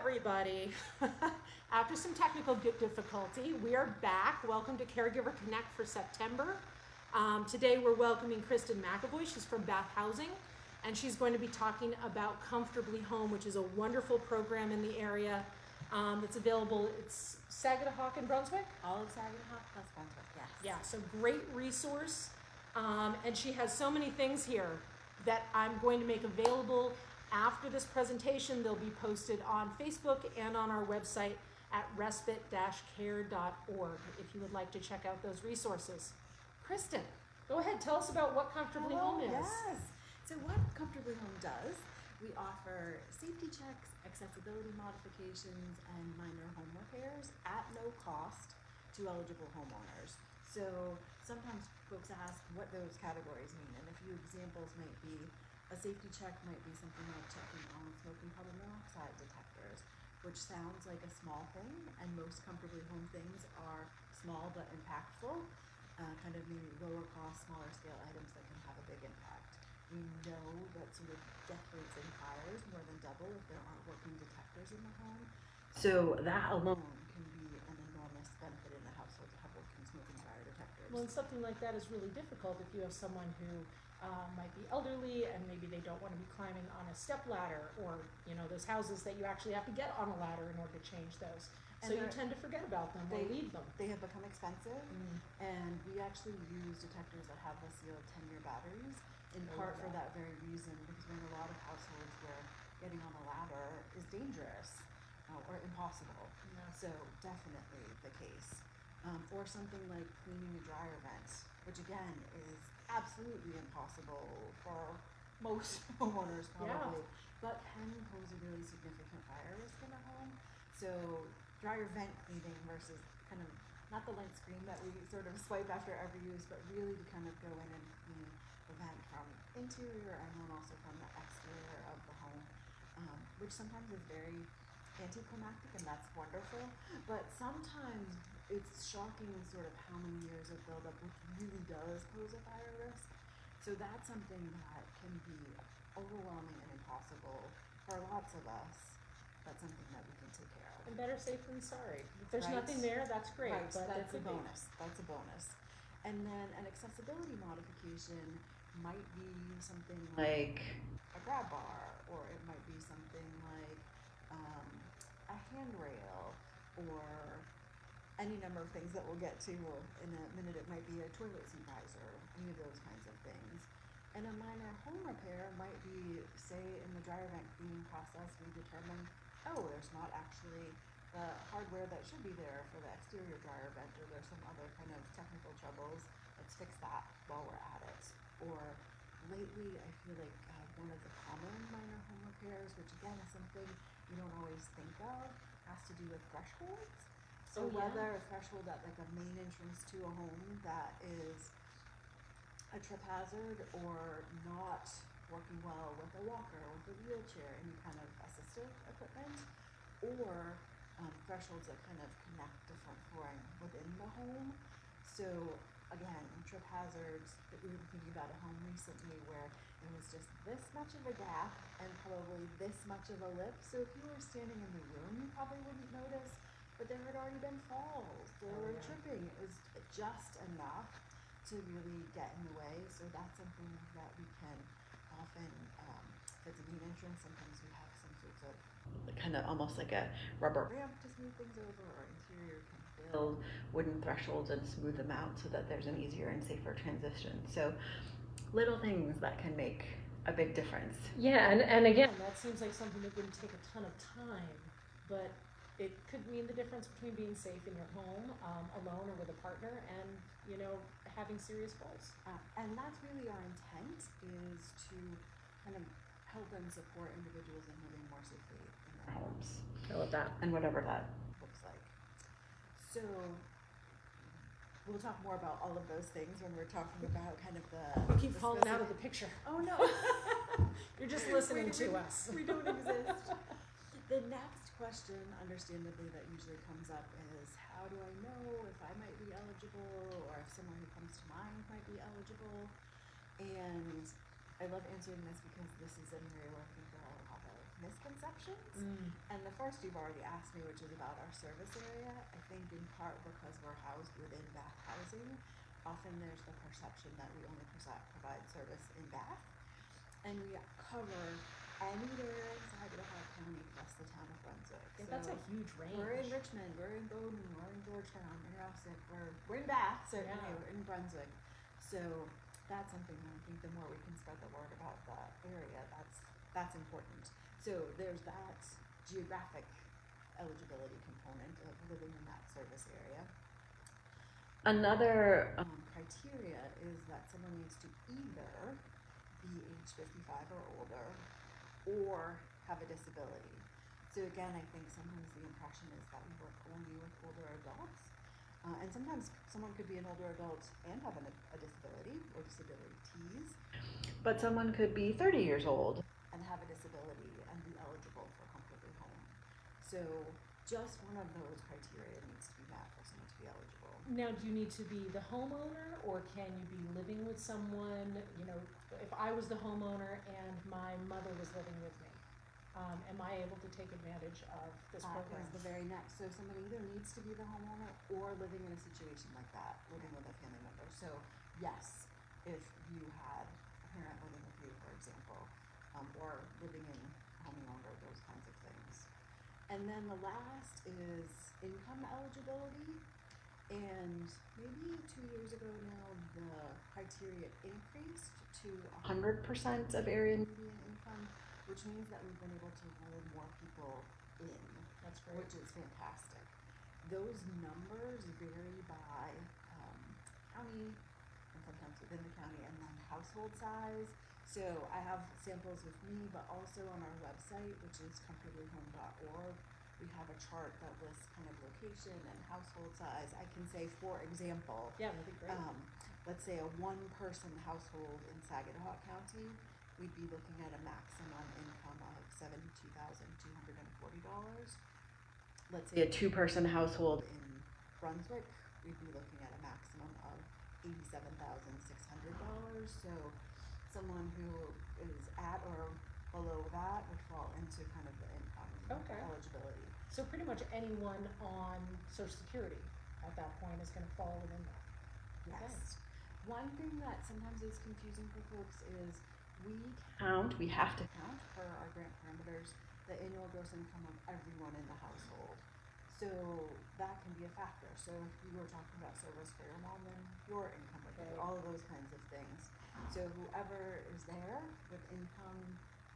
everybody. After some technical difficulty, we are back. Welcome to Caregiver Connect for September. Today we're welcoming Kristen McAvoy. She's from Bath Housing, and she's going to be talking about Comfortably Home, which is a wonderful program in the area that's available. It's Sagadahoc and Brunswick? All of Sagadahoc plus Brunswick, yes. Yeah, so great resource. And she has so many things here that I'm going to make available after this presentation. They'll be posted on Facebook and on our website at respite-care.org if you would like to check out those resources. Kristen, go ahead, tell us about what Comfortably Home is. Yes. So what Comfortably Home does, we offer safety checks, accessibility modifications, and minor home repairs at no cost to eligible homeowners. So sometimes folks ask what those categories mean, and a few examples might be a safety check might be something like checking on smoke and carbon monoxide detectors, which sounds like a small thing, and most Comfortably Home things are small but impactful, kind of meaning lower cost, smaller scale items that can have a big impact. We know that sort of death rates in fires more than double if there aren't working detectors in the home. So that alone can be an enormous benefit in the household to have working smoke and fire detectors. Well, and something like that is really difficult if you have someone who might be elderly and maybe they don't want to be climbing on a step ladder, or those houses that you actually have to get on a ladder in order to change those. And so you tend to forget about them or leave them. They have become expensive, and we actually use detectors that have the sealed 10-year batteries, in part for that very reason, because we're in a lot of households where getting on a ladder is dangerous or impossible. Yeah. So definitely the case. Or something like cleaning a dryer vent, which again is absolutely impossible for most homeowners probably, but can pose a really significant fire risk in a home. So dryer vent cleaning versus kind of not the lint screen that we sort of swipe after every use, but really to kind of go in and clean the vent from interior and then also from the exterior of the home, which sometimes is very anticlimactic, and that's wonderful, but sometimes it's shocking sort of how many years of buildup, which really does pose a fire risk. So that's something that can be overwhelming and impossible for lots of us. That's something that we can take care of. And better safe than sorry. If there's nothing there, that's great. Right, but that's a bonus. That's a bonus. And then an accessibility modification might be something like a grab bar, or it might be something like a handrail, or any number of things that we'll get to in a minute. It might be a toilet seat riser, any of those kinds of things. And a minor home repair might be, say, in the dryer vent cleaning process, we determine, there's not actually the hardware that should be there for the exterior dryer vent, or there's some other kind of technical troubles. Let's fix that while we're at it. Or lately, I feel like one of the common minor home repairs, which again is something you don't always think of, has to do with thresholds. So whether a threshold at like a main entrance to a home that is a trip hazard, or not working well with a walker, with a wheelchair, any kind of assistive equipment, or thresholds that kind of connect different flooring within the home. So again, trip hazards, that we were thinking about a home recently where it was just this much of a gap and probably this much of a lip. So if you were standing in the room, you probably wouldn't notice, but there had already been falls or tripping. It was just enough to really get in the way. So that's something that we can often, if it's a main entrance, sometimes we have some sorts of kind of almost like a rubber ramp to smooth things over, or interior can build wooden thresholds and smooth them out so that there's an easier and safer transition. So little things that can make a big difference. Yeah, and again, that seems like something that wouldn't take a ton of time, but it could mean the difference between being safe in your home, alone or with a partner, and having serious falls. And that's really our intent, is to kind of help and support individuals in living more safely in their homes. I love that. And whatever that looks like. So we'll talk more about all of those things when we're talking about kind of the... You keep falling out of the picture. Oh no. You're just listening to us. We don't exist. The next question, understandably, that usually comes up is, how do I know if I might be eligible, or if someone who comes to mind might be eligible? And I love answering this because this is an area where I think there are a lot of misconceptions perceptions. And the first you've already asked me, which is about our service area. I think in part because we're housed within Bath housing, often there's the perception that we only provide service in Bath. And we cover anywhere in Sagadahoc County plus the town of Brunswick. Yeah, that's a huge range. We're in Richmond, we're in Bowdoin, we're in Georgetown, we're in Rouseck, we're in Bath, certainly, Yeah. we're in Brunswick. So that's something that I think the more we can spread the word about that area, that's important. So there's that geographic eligibility component of living in that service area. Another criteria is that someone needs to either be age 55 or older or have a disability. So again, I think sometimes the impression is that we work only with older adults. And sometimes someone could be an older adult and have a disability or disabilities. But someone could be 30 years old and have a disability and be eligible for Comfortably Home. So just one of those criteria needs to be met for someone to be eligible. Now, do you need to be the homeowner, or can you be living with someone? You know, if I was the homeowner and my mother was living with me, am I able to take advantage of this program? That is the very next. So someone either needs to be the homeowner or living in a situation like that, living with a family member. So yes, if you had a parent living with you, for example, or living in home longer, those kinds of things. And then the last is income eligibility. And maybe 2 years ago now, the criteria increased to 100% of area median income, which means that we've been able to roll more people in. That's great. Which is fantastic. Those numbers vary by county and sometimes within the county, and then household size. So I have samples with me, but also on our website, which is comfortablyhome.org, we have a chart that lists kind of location and household size. I can say, for example, Yeah, that'd be great. let's say a one-person household in Sagadahoc County, we'd be looking at a maximum income of $72,240. Let's say a two-person household in Brunswick, we'd be looking at a maximum of $87,600. So someone who is at or below that would fall into kind of the income eligibility. So pretty much anyone on Social Security at that point is going to fall within that. Yes. One thing that sometimes is confusing for folks is we have to count per our grant parameters the annual gross income of everyone in the household. So that can be a factor. So if you were talking about service for your mom, then your income would be all of those kinds of things. So whoever is there with income,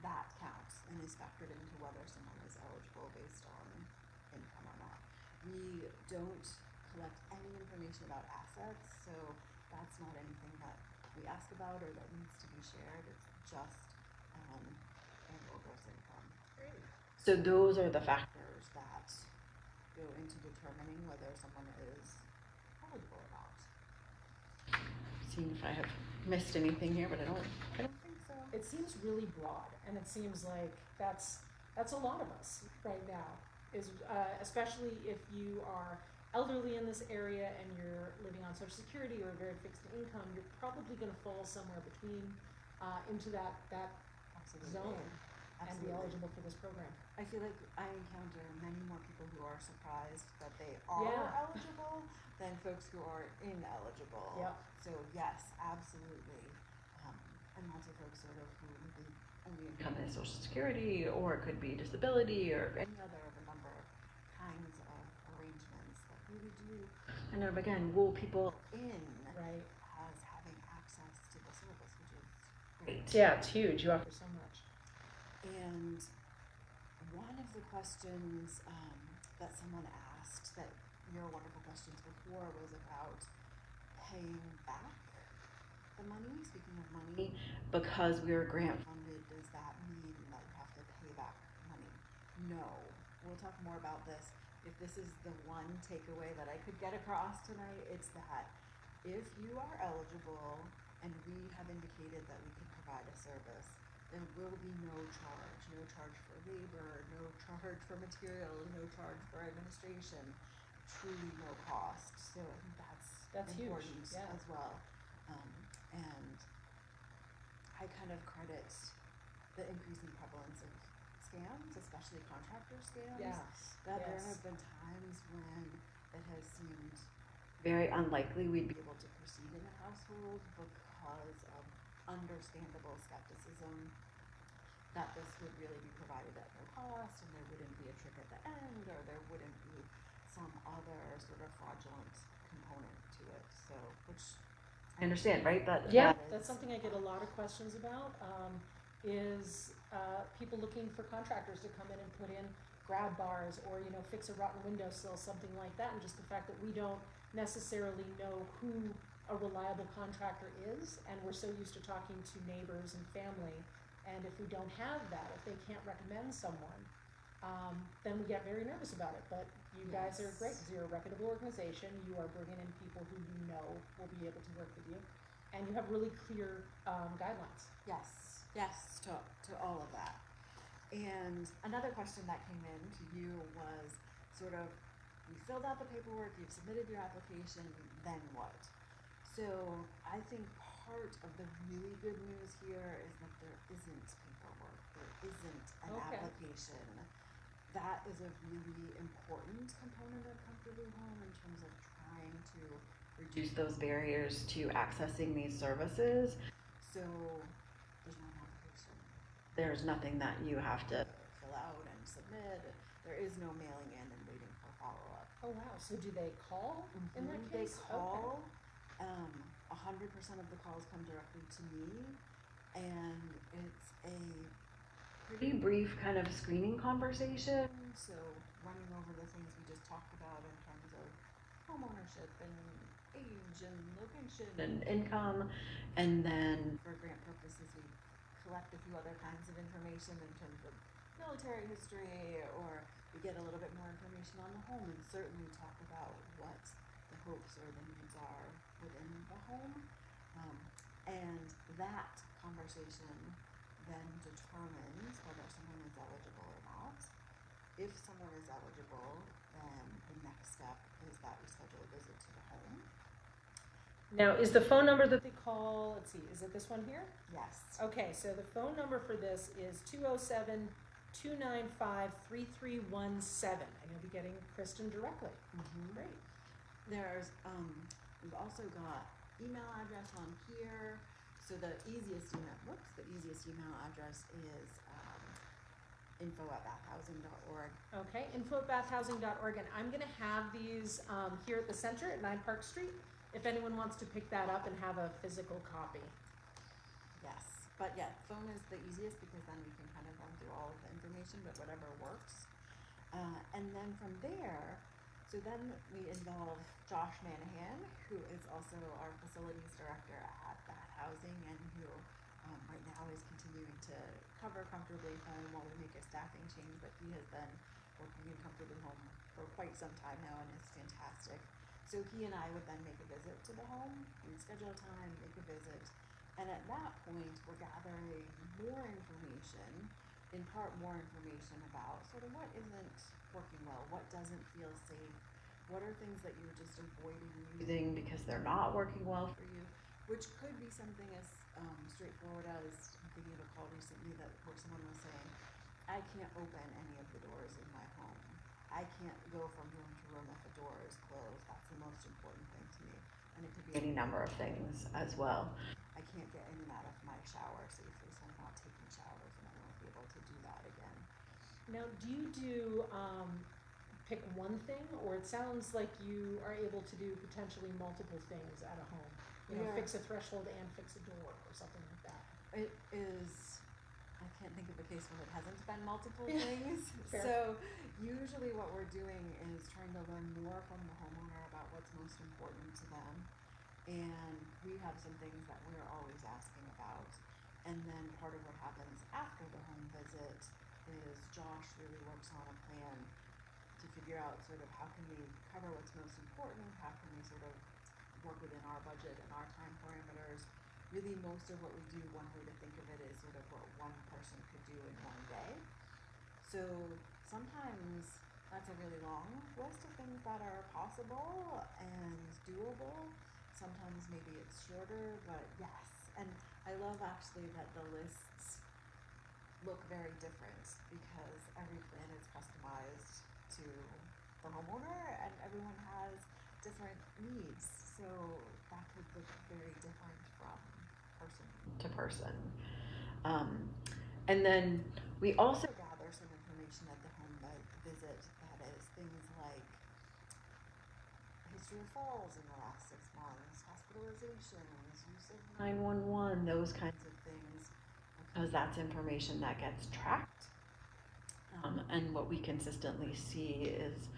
that counts and is factored into whether someone is eligible based on income or not. We don't collect any information about assets, so that's not anything that we ask about or that needs to be shared. It's just annual gross income. Great. So those are the factors that go into determining whether someone is eligible or not. Seeing if I have missed anything here, but I don't think so. It seems really broad, and it seems like that's a lot of us right now. Is especially if you are elderly in this area and you're living on Social Security or a very fixed income, you're probably going to fall somewhere between into that zone and be eligible for this program. I feel like I encounter many more people who are surprised that they are eligible than folks who are ineligible. Yep. So yes, absolutely. And lots of folks sort of who maybe only income is Social Security, or it could be disability, or any other of a number of kinds of arrangements that really do kind of, again, rule people in as having access to the service, which is great. Yeah, it's huge. You offer so much. And one of the questions that someone asked, that your wonderful questions before, was about paying back the money. Speaking of money, because we're grant funded, does that mean that you have to pay back money? No. We'll talk more about this. If this is the one takeaway that I could get across tonight, it's that if you are eligible and we have indicated that we can provide a service, there will be no charge for labor, no charge for materials, no charge for administration, truly no cost. So I think that's important huge. Yeah. as well. And I kind of credit the increasing prevalence of scams, especially contractor scams. Yes. That there Yes. have been times when it has seemed very unlikely we'd be able to proceed in a household because of understandable skepticism that this would really be provided at no cost and there wouldn't be a trick at the end or there wouldn't be some other sort of fraudulent component to it. So, which I understand, right? Yeah, that that's is, something I get a lot of questions about, is people looking for contractors to come in and put in grab bars or, you know, fix a rotten windowsill, something like that. And just the fact that we don't necessarily know who a reliable contractor is, and we're so used to talking to neighbors and family. And if we don't have that, if they can't recommend someone, then we get very nervous about it. But you guys are great because you're a reputable organization. You are bringing in people who you know will be able to work with you. And you have really clear guidelines. Yes, to all of that. And another question that came in to you was sort of, you filled out the paperwork, you've submitted your application, then what? So I think part of the really good news here is that there isn't paperwork, there isn't an application. That is a really important component of Comfortably Home in terms of trying to reduce those barriers to accessing these services. So there's no application. There's nothing that you have to fill out and submit. There is no mailing in and waiting for follow-up. Oh, wow. So do they call in that They case? call. 100% of the calls come directly to me, and it's a pretty brief kind of screening conversation. So running over the things we just talked about in terms of home ownership and age and location and income, and then for grant purposes we collect a few other kinds of information in terms of military history, or we get a little bit more information on the home and certainly talk about what the hopes or the needs are within the home. And that conversation then determines whether someone is eligible or not. If someone is eligible, then the next step is that we schedule a visit to the home. Now, is the phone number that they call, let's see, is it this one here? Yes. Okay, so the phone number for this is 207-295-3317, and you'll be getting Kristen directly. Great. There's, we've also got email address on here. So the easiest email address is info@bathhousing.org. Okay, info@bathhousing.org, and I'm going to have these here at the center at 9 Park Street if anyone wants to pick that up and have a physical copy. Yes, but yeah, phone is the easiest because then we can kind of run through all of the information, but whatever works. And then from there, so then we involve Josh Manahan, who is also our facilities director at Bath Housing and who right now is continuing to cover Comfortably Home while we make a staffing change, but he has been working in Comfortably Home for quite some time now and is fantastic. So he and I would then make a visit to the home, we'd schedule a time, make a visit, and at that point we're gathering more information, in part more information about sort of what isn't working well, what doesn't feel safe, what are things that you're just avoiding using because they're not working well for you, which could be something as straightforward as, I'm thinking of a call recently where someone was saying, I can't open any of the doors in my home. I can't go from room to room if the door is closed. That's the most important thing to me. And it could be any number of things as well. I can't get in and out of my shower safely, so I'm not taking showers and I won't be able to do that again. Now, do you do pick one thing, or it sounds like you are able to do potentially multiple things at a home? You know, fix a threshold and fix a door or something like that. It is, I can't think of a case when it hasn't been multiple things. Fair. So usually what we're doing is trying to learn more from the homeowner about what's most important to them. And we have some things that we're always asking about. And then part of what happens after the home visit is Josh really works on a plan to figure out sort of how can we cover what's most important, how can we sort of work within our budget and our time parameters. Really most of what we do, one way to think of it is sort of what one person could do in one day. So sometimes that's a really long list of things that are possible and doable. Sometimes maybe it's shorter, but yes. And I love actually that the lists look very different because every plan is customized to the homeowner and everyone has different needs. So that could look very different from person to person. And then we also gather some information at the home visit that is things like history of falls in the last 6 months, hospitalizations, use of 911, those kinds of things, because that's information that gets tracked. And what we consistently see is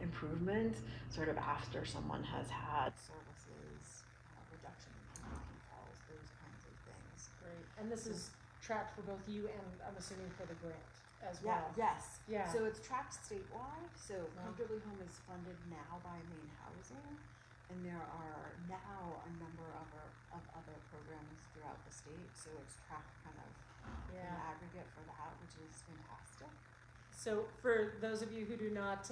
improvement sort of after someone has had services, reduction in falls, those kinds of things. Great. And this is tracked for both you and I'm assuming for the grant as Yeah, well. yes. Yeah. So it's tracked statewide. So Comfortably Home is funded now by Maine Housing, and there are now a number of other programs throughout the state. So it's tracked kind of in aggregate for that, which is fantastic. So for those of you who do not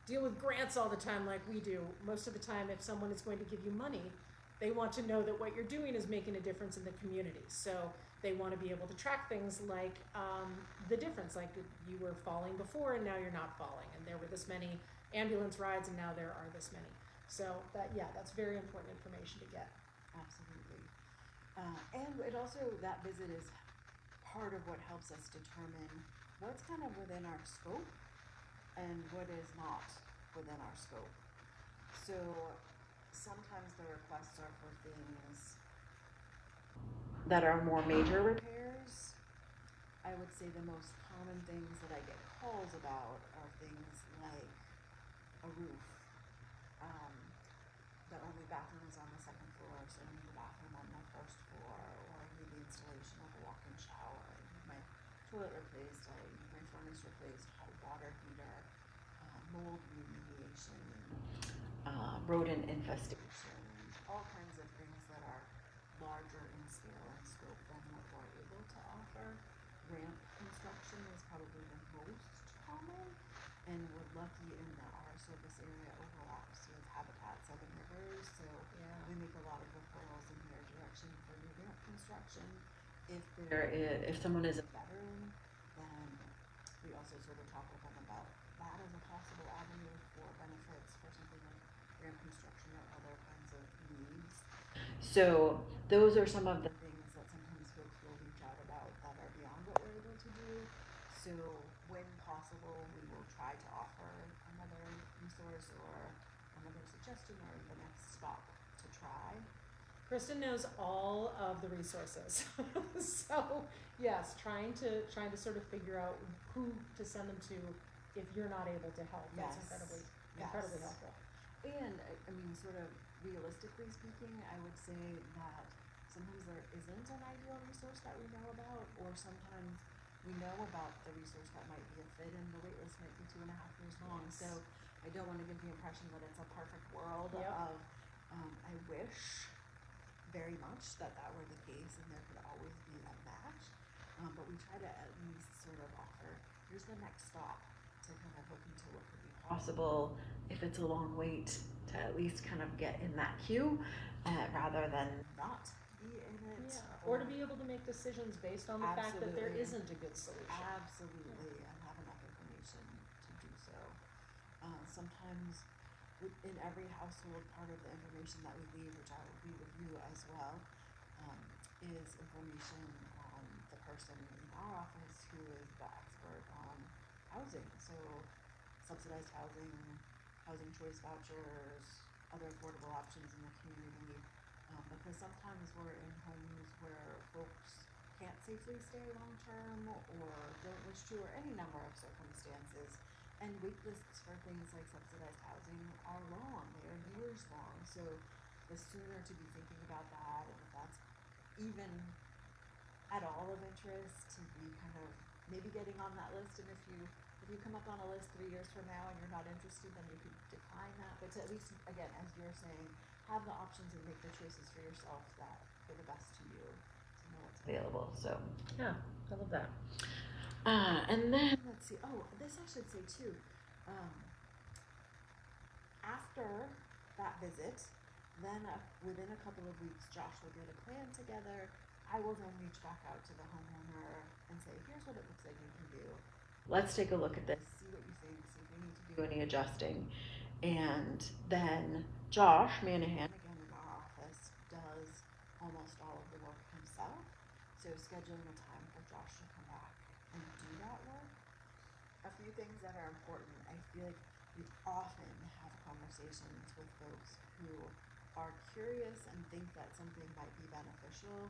deal with grants all the time like we do, most of the time if someone is going to give you money, they want to know that what you're doing is making a difference in the community. So they want to be able to track things like the difference, like you were falling before and now you're not falling, and there were this many ambulance rides and now there are this many. So that's very important information to get. Absolutely. And it also, that visit is part of what helps us determine what's kind of within our scope and what is not within our scope. So sometimes the requests are for things that are more major repairs. I would say the most common things that I get calls about are things like a roof. The only bathroom is on the second floor, so I need the bathroom on the first floor, or I need the installation of a walk-in shower, I need my toilet replaced, I need my furnace replaced, hot water heater, mold remediation, rodent infestation, all kinds of things that are larger in scale and scope than what we're able to offer. Ramp construction is probably the most common, and we're lucky in that our service area overlaps with Habitat Seven Rivers, so we make a lot of referrals in their direction for new ramp construction. If someone is a veteran, then we also sort of talk with them about that as a possible avenue for benefits for something like ramp construction or other kinds of needs. So those are some of the things that sometimes folks will reach out about that are beyond what we're able to do. So when possible, we will try to offer another resource or another suggestion or the next stop to try. Kristen knows all of the resources. So yes, trying to sort of figure out who to send them to if you're not able to help. That's incredibly helpful. And I mean, sort of realistically speaking, I would say that sometimes there isn't an ideal resource that we know about, or sometimes we know about the resource that might be a fit and the wait list might be 2.5 years long. So I don't want to give the impression that it's a perfect world of, I wish very much that were the case and there could always be a match. But we try to at least sort of offer, here's the next stop to kind of look into what could be possible. If it's a long wait, to at least kind of get in that queue rather than not be in it. Yeah. Or to be able to make decisions based on the fact that there isn't a good solution. Absolutely, and have enough information to do so. Sometimes in every household, part of the information that we leave, which I will leave with you as well, is information on the person in our office who is the expert on housing. So subsidized housing, housing choice vouchers, other affordable options in the community, because sometimes we're in homes where folks can't safely stay long term or don't wish to, or any number of circumstances. And wait lists for things like subsidized housing are long, they are years long. So the sooner to be thinking about that, and if that's even at all of interest, to be kind of maybe getting on that list. And if you come up on a list 3 years from now and you're not interested, then you could decline that. But to at least, again, as you're saying, have the options and make the choices for yourself that are the best to you, to know what's available. So yeah, I love that. And then let's see. Oh, this I should say too. After that visit, then within a couple of weeks, Josh will get a plan together. I will then reach back out to the homeowner and say, here's what it looks like you can do. Let's take a look at this, see what you think, see if we need to do any adjusting. And then Josh Manahan, again in our office, does almost all of the work himself. So scheduling a time for Josh to come back and do that work. A few things that are important. I feel like we often have conversations with folks who are curious and think that something might be beneficial.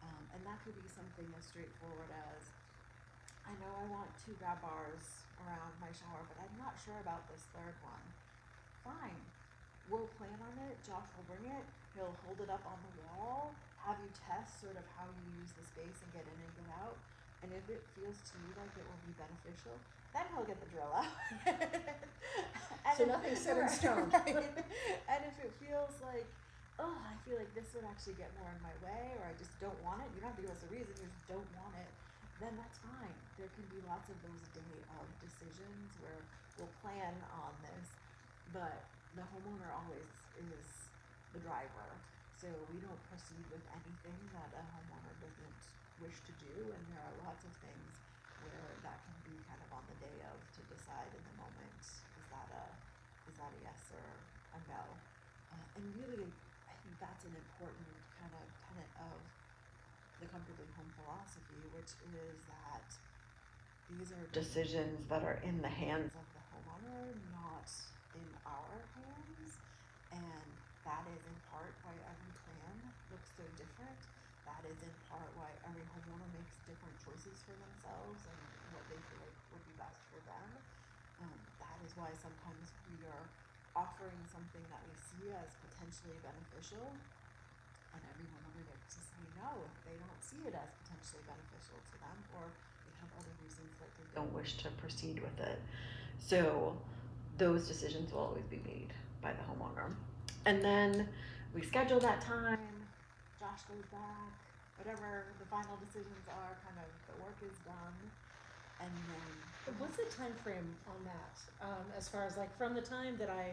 And that could be something as straightforward as, I know I want 2 grab bars around my shower, but I'm not sure about this third one. Fine. We'll plan on it. Josh will bring it. He'll hold it up on the wall, have you test sort of how you use the space and get in and get out. And if it feels to you like it will be beneficial, then he'll get the drill out. So nothing's set in stone. Right. And if it feels like, oh, I feel like this would actually get more in my way, or I just don't want it, you don't have to give us a reason, you just don't want it, then that's fine. There can be lots of those day of decisions where we'll plan on this, but the homeowner always is the driver. So we don't proceed with anything that a homeowner doesn't wish to do, and there are lots of things where that can be kind of on the day of to decide in the moment, is that a yes or a no? And really, I think that's an important kind of tenet of the Comfortably Home philosophy, which is that these are decisions that are in the hands of the homeowner, not in our hands. And that is in part why every plan looks so different. That is in part why every homeowner makes different choices for themselves and what they feel like would be best for them. That is why sometimes we are offering something that we see as potentially beneficial, and every homeowner gets to say no if they don't see it as potentially beneficial to them, or they have other reasons that they don't wish to proceed with it. So those decisions will always be made by the homeowner. And then we schedule that time, Josh goes back, whatever the final decisions are, kind of the work is done, and then What's the time frame on that? As far as like from the time that I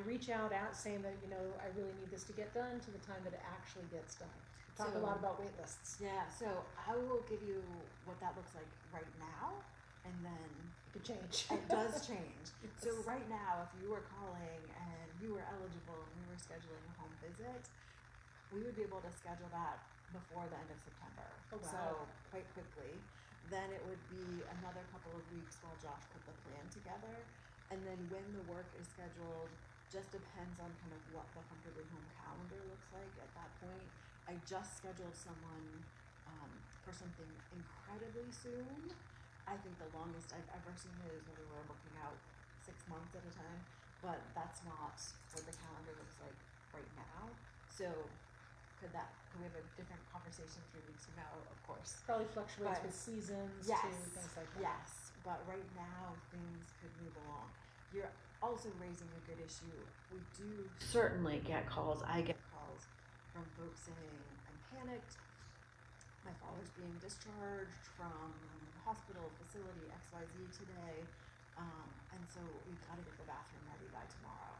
reach out saying that, I really need this to get done to the time that it actually gets done. We talk a lot about wait lists. Yeah, so I will give you what that looks like right now, and then It could change. it does change. Yes. So right now, if you were calling and you were eligible and we were scheduling a home visit, we would be able to schedule that before the end of September. Oh, wow. So quite quickly. Then it would be another couple of weeks while Josh put the plan together. And then when the work is scheduled, just depends on kind of what the Comfortably Home calendar looks like at that point. I just scheduled someone for something incredibly soon. I think the longest I've ever seen it is when we were booking out 6 months at a time, but that's not what the calendar looks like right now. So could we have a different conversation 3 weeks from now? Of course. Probably fluctuates But with seasons yes, too, things like that. yes, but right now things could move along. You're also raising a good issue. We do certainly get calls. I get calls from folks saying, I'm panicked. My father's being discharged from hospital facility XYZ today. And so we've got to get the bathroom ready by tomorrow.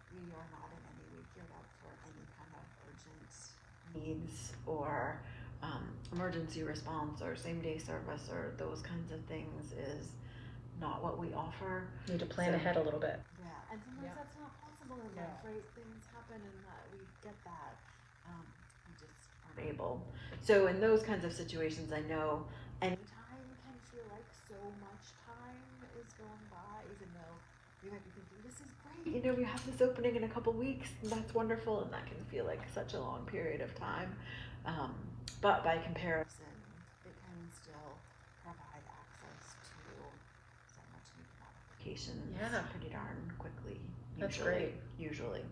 We are not in any way geared up for any kind of urgent needs or emergency response or same day service or those kinds of things is not what we offer. Need to plan ahead a little bit. Yeah, and sometimes that's not possible in life, right? Things happen and we get that. We just aren't able. So in those kinds of situations, I know any time can feel like so much time is going by, even though you might be thinking, this is great. We have this opening in a couple weeks, and that's wonderful, and that can feel like such a long period of time. But by comparison, it can still provide access to so much needed modifications pretty darn quickly. That's great. Usually.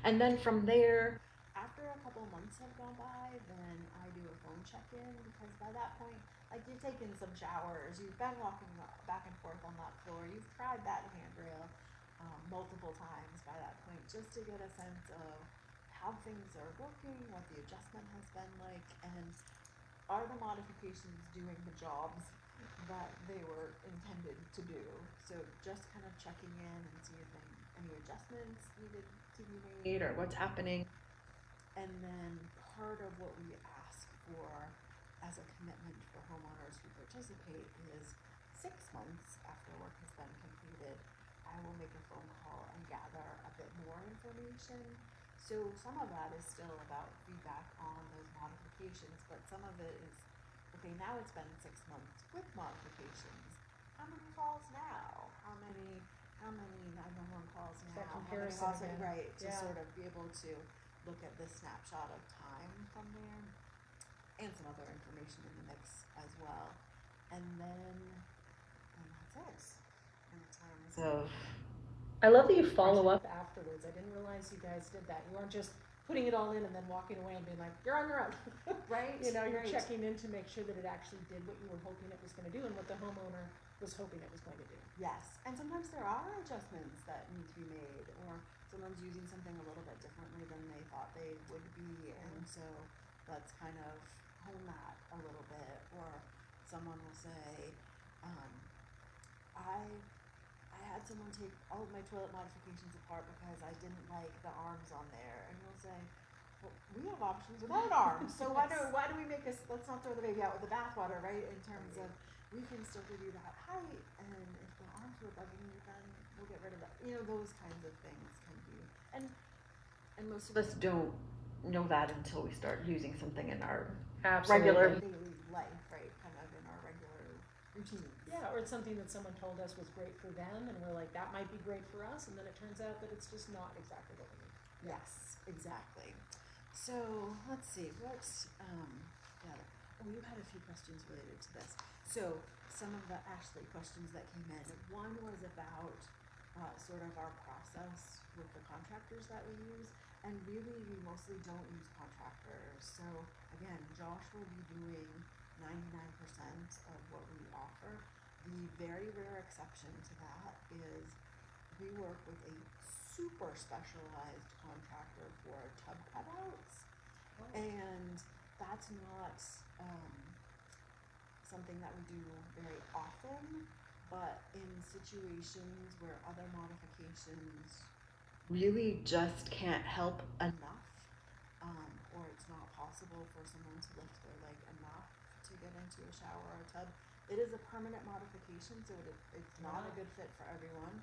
And then from there, after a couple months have gone by, then I do a phone check-in, because by that point, like, you've taken some showers, you've been walking back and forth on that floor, you've tried that handrail multiple times by that point, just to get a sense of how things are working, what the adjustment has been like, and are the modifications doing the jobs that they were intended to do. So just kind of checking in and seeing if any adjustments needed to be made or what's happening. And then part of what we ask for, as a commitment for homeowners who participate, is 6 months after work has been completed, I will make a phone call and gather a bit more information. So some of that is still about feedback on those modifications, but some of it is, okay, now it's been 6 months with modifications. How many calls now? How many 911 calls now? That How many comparison calls, again. right, to Yeah. sort of be able to look at the snapshot of time from there, and some other information in the mix as well. And that's it in terms of. I love that you follow up afterwards. I didn't realize you guys did that. You weren't just putting it all in and then walking away and being like, you're on your own. Right. You know, you're right. checking in to make sure that it actually did what you were hoping it was going to do and what the homeowner was hoping it was going to do. Yes, and sometimes there are adjustments that need to be made, or someone's using something a little bit differently than they thought they would be, and so let's kind of hone that a little bit. Or someone will say, I had someone take all of my toilet modifications apart because I didn't like the arms on there, and we'll say, well, we have options without arms, so why do we make us, let's not throw the baby out with the bathwater, right, in terms of, we can still give you that height, and if the arms were bugging you, then we'll get rid of that. You know, those kinds of things can be, and most of us don't know that until we start using something in our regular daily life, right, kind of in our regular routines. Yeah, or it's something that someone told us was great for them, and we're like, that might be great for us, and then it turns out that it's just not exactly what we need. Yes, exactly. So let's see, you had a few questions related to this. So some of the Ashley questions that came in, one was about sort of our process with the contractors that we use, and really we mostly don't use contractors. So again, Josh will be doing 99% of what we offer. The very rare exception to that is we work with a super specialized contractor for tub cutouts, and that's not something that we do very often, but in situations where other modifications really just can't help enough, or it's not possible for someone to lift their leg enough to get into a shower or a tub, it is a permanent modification, so it's not a good fit for everyone.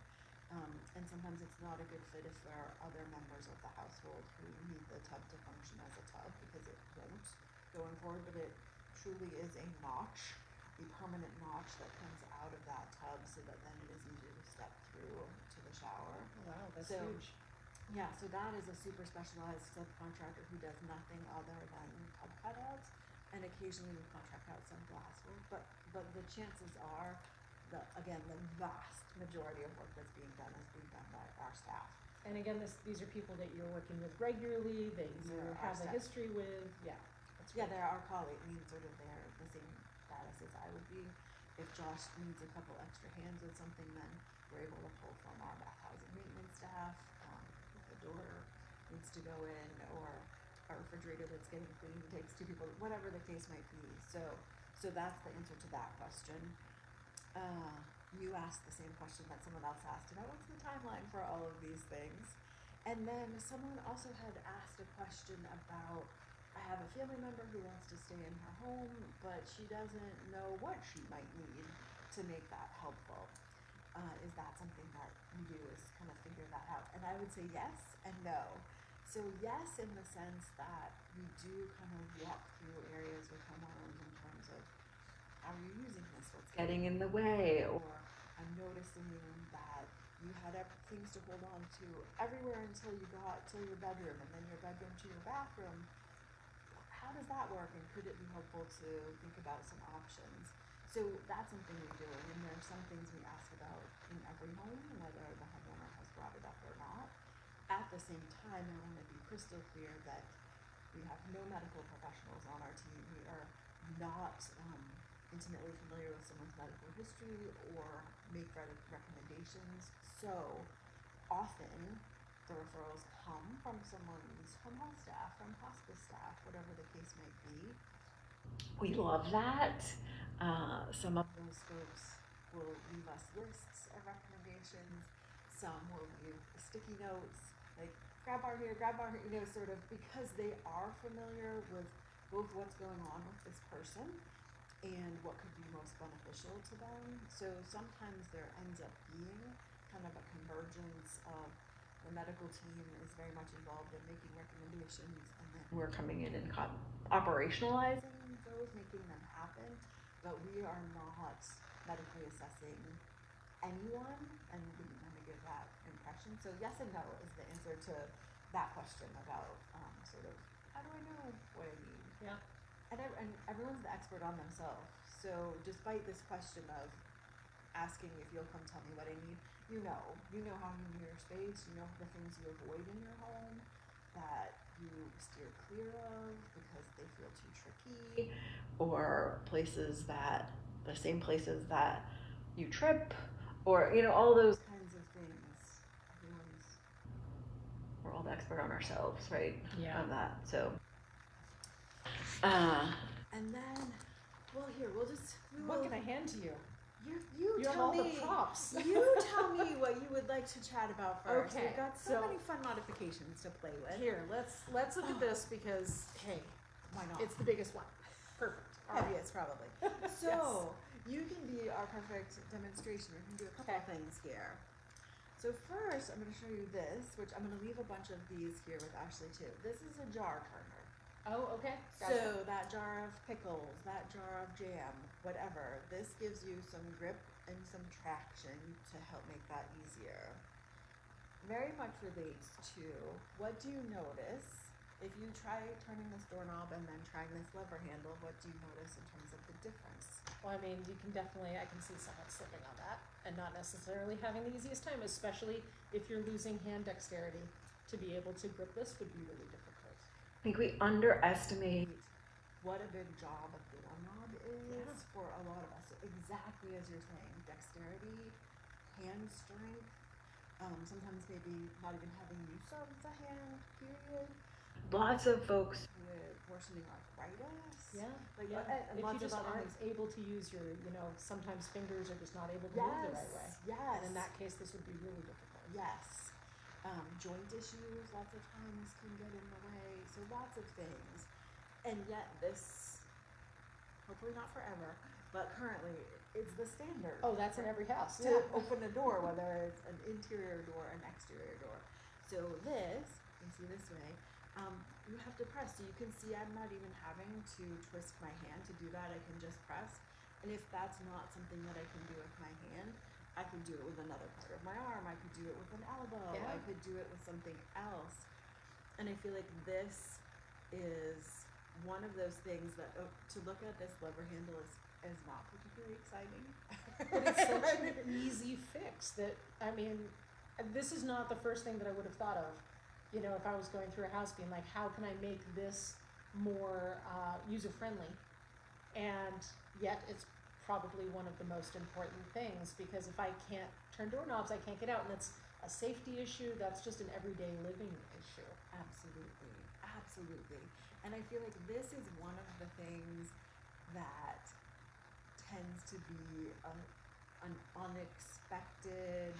And sometimes it's not a good fit if there are other members of the household who need the tub to function as a tub, because it won't going forward, but it truly is a notch, a permanent notch that comes out of that tub, so that then it is easier to step through to the shower. Wow, that's So, huge. Yeah, so that is a super specialized subcontractor who does nothing other than tub cutouts, and occasionally we contract out some glass work, but the chances are, the vast majority of work that's being done is being done by our staff. And again, these are people that you're working with regularly, that you have a history with. Yeah. Yeah, they're our colleagues. I mean, sort of they're the same status as I would be. If Josh needs a couple extra hands with something, then we're able to pull from our bathhousing maintenance staff. If the door needs to go in, or our refrigerator that's getting cleaned takes 2 people, whatever the case might be. So that's the answer to that question. You asked the same question that someone else asked about what's the timeline for all of these things. And then someone also had asked a question about, I have a family member who wants to stay in her home, but she doesn't know what she might need to make that helpful. Is that something that we do, is kind of figure that out? And I would say yes and no. So yes, in the sense that we do kind of walk through areas with homeowners in terms of, how are you using this? What's getting in the way? Or I'm noticing that you had things to hold on to everywhere until you got to your bedroom, and then your bedroom to your bathroom. How does that work, and could it be helpful to think about some options? So that's something we do, and there are some things we ask about in every home, whether the homeowner has brought it up or not. At the same time, I want to be crystal clear that we have no medical professionals on our team. We are not intimately familiar with someone's medical history or make recommendations. So often the referrals come from someone's home health staff, from hospice staff, whatever the case might be. We love that. Some of those folks will leave us lists of recommendations. Some will leave sticky notes, like grab bar here, sort of, because they are familiar with both what's going on with this person and what could be most beneficial to them. So sometimes there ends up being kind of a convergence of the medical team is very much involved in making recommendations, and then we're coming in and operationalizing those, making them happen, but we are not medically assessing anyone, and we didn't want to give that impression. So yes and no is the answer to that question about sort of how do I know what I need? Yeah. And everyone's the expert on themselves. So despite this question of asking if you'll come tell me what I need, you know how you need your space, you know the things you avoid in your home that you steer clear of because they feel too tricky, or the same places that you trip, or all those kinds of things. We're all the expert on ourselves, right? Yeah. On that. So and then What can I hand to you? You have tell all the me. props. You tell me what you would like to chat about first. Okay, We've got so many fun modifications to play with. Here, let's look at this because hey, Why not? it's the biggest one. Perfect. All right. Heaviest, probably. So you can be our perfect demonstration. We're going to do a couple things here. So first, I'm going to show you this, which I'm going to leave a bunch of these here with Ashley too. This is a jar turner. Oh, okay. Gotcha. So that jar of pickles, that jar of jam, whatever, this gives you some grip and some traction to help make that easier. Very much relates to, what do you notice if you try turning this doorknob and then trying this lever handle? What do you notice in terms of the difference? Well, I mean, I can see someone slipping on that and not necessarily having the easiest time, especially if you're losing hand dexterity. To be able to grip this would be really difficult. I think we underestimate what a big job a doorknob is for a lot of us. So exactly as you're saying, dexterity, hand strength, sometimes maybe not even having use of the hand, period. Lots of folks with worsening arthritis. Yeah. And if you lots just of other aren't things. able to use your, sometimes fingers are just not able to move the right way. Yes. And in that case, this would be really difficult. Yes. Joint issues lots of times can get in the way. So lots of things. And yet this, hopefully not forever, but currently it's the standard. Oh, that's in every house. To open a door, whether it's an interior door, an exterior door. So this, you can see this way, you have to press. So you can see I'm not even having to twist my hand to do that. I can just press. And if that's not something that I can do with my hand, I could do it with another part of my arm. I could do it with an elbow. Yeah. I could do it with something else. And I feel like this is one of those things that to look at this lever handle is not particularly exciting. But it's such an easy fix that, this is not the first thing that I would have thought of. If I was going through a house being like, how can I make this more user-friendly? And yet it's probably one of the most important things, because if I can't turn doorknobs, I can't get out, and that's a safety issue. That's just an everyday living issue. Absolutely. And I feel like this is one of the things that tends to be an unexpected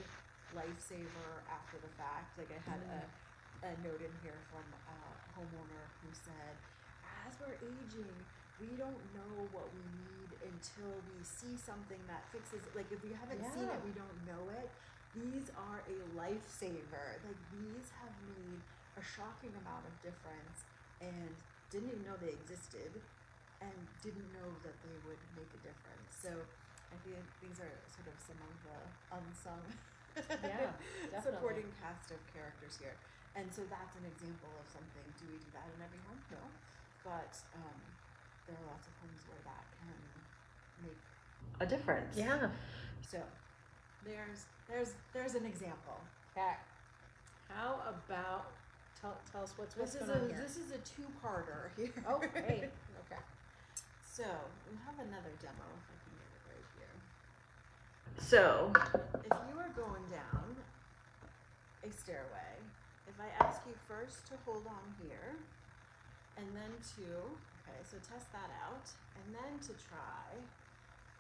lifesaver after the fact. Like I had a note in here from a homeowner who said, as we're aging, we don't know what we need until we see something that fixes it. Like if we haven't seen it, we don't know it. These are a lifesaver. Like these have made a shocking amount of difference, and didn't even know they existed, and didn't know that they would make a difference. So I think these are sort of some of the unsung supporting cast of characters here. And so that's an example of something. Do we do that in every home? No. But there are lots of homes where that can make a difference. Yeah. So there's an example. Okay. How about tell us what's going on here? This is a two-parter here. Oh, great. Okay. So we have another demo if I can get it right here. So if you are going down a stairway, if I ask you first to hold on here, and then so test that out, and then to try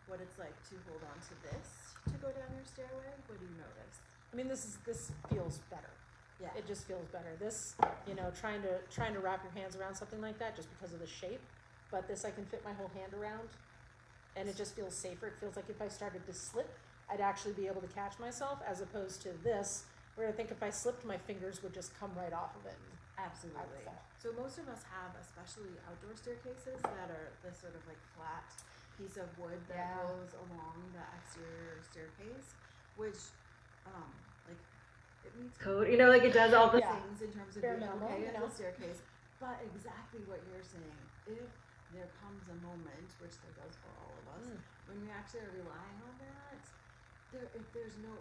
what it's like to hold on to this to go down your stairway, what do you notice? This feels better. Yeah. It just feels better. This, trying to wrap your hands around something like that just because of the shape but this I can fit my whole hand around, and it just feels safer. It feels like if I started to slip, I'd actually be able to catch myself, as opposed to this, where I think if I slipped, my fingers would just come right off of it. Absolutely. So most of us have, especially outdoor staircases, that are this sort of like flat piece of wood that goes along the exterior staircase, which, like, it meets code, you know, like it does all the things in terms of Bare being minimum, okay you as know? a staircase. But exactly what you're saying, if there comes a moment, which there does for all of us, when we actually are relying on that, there's no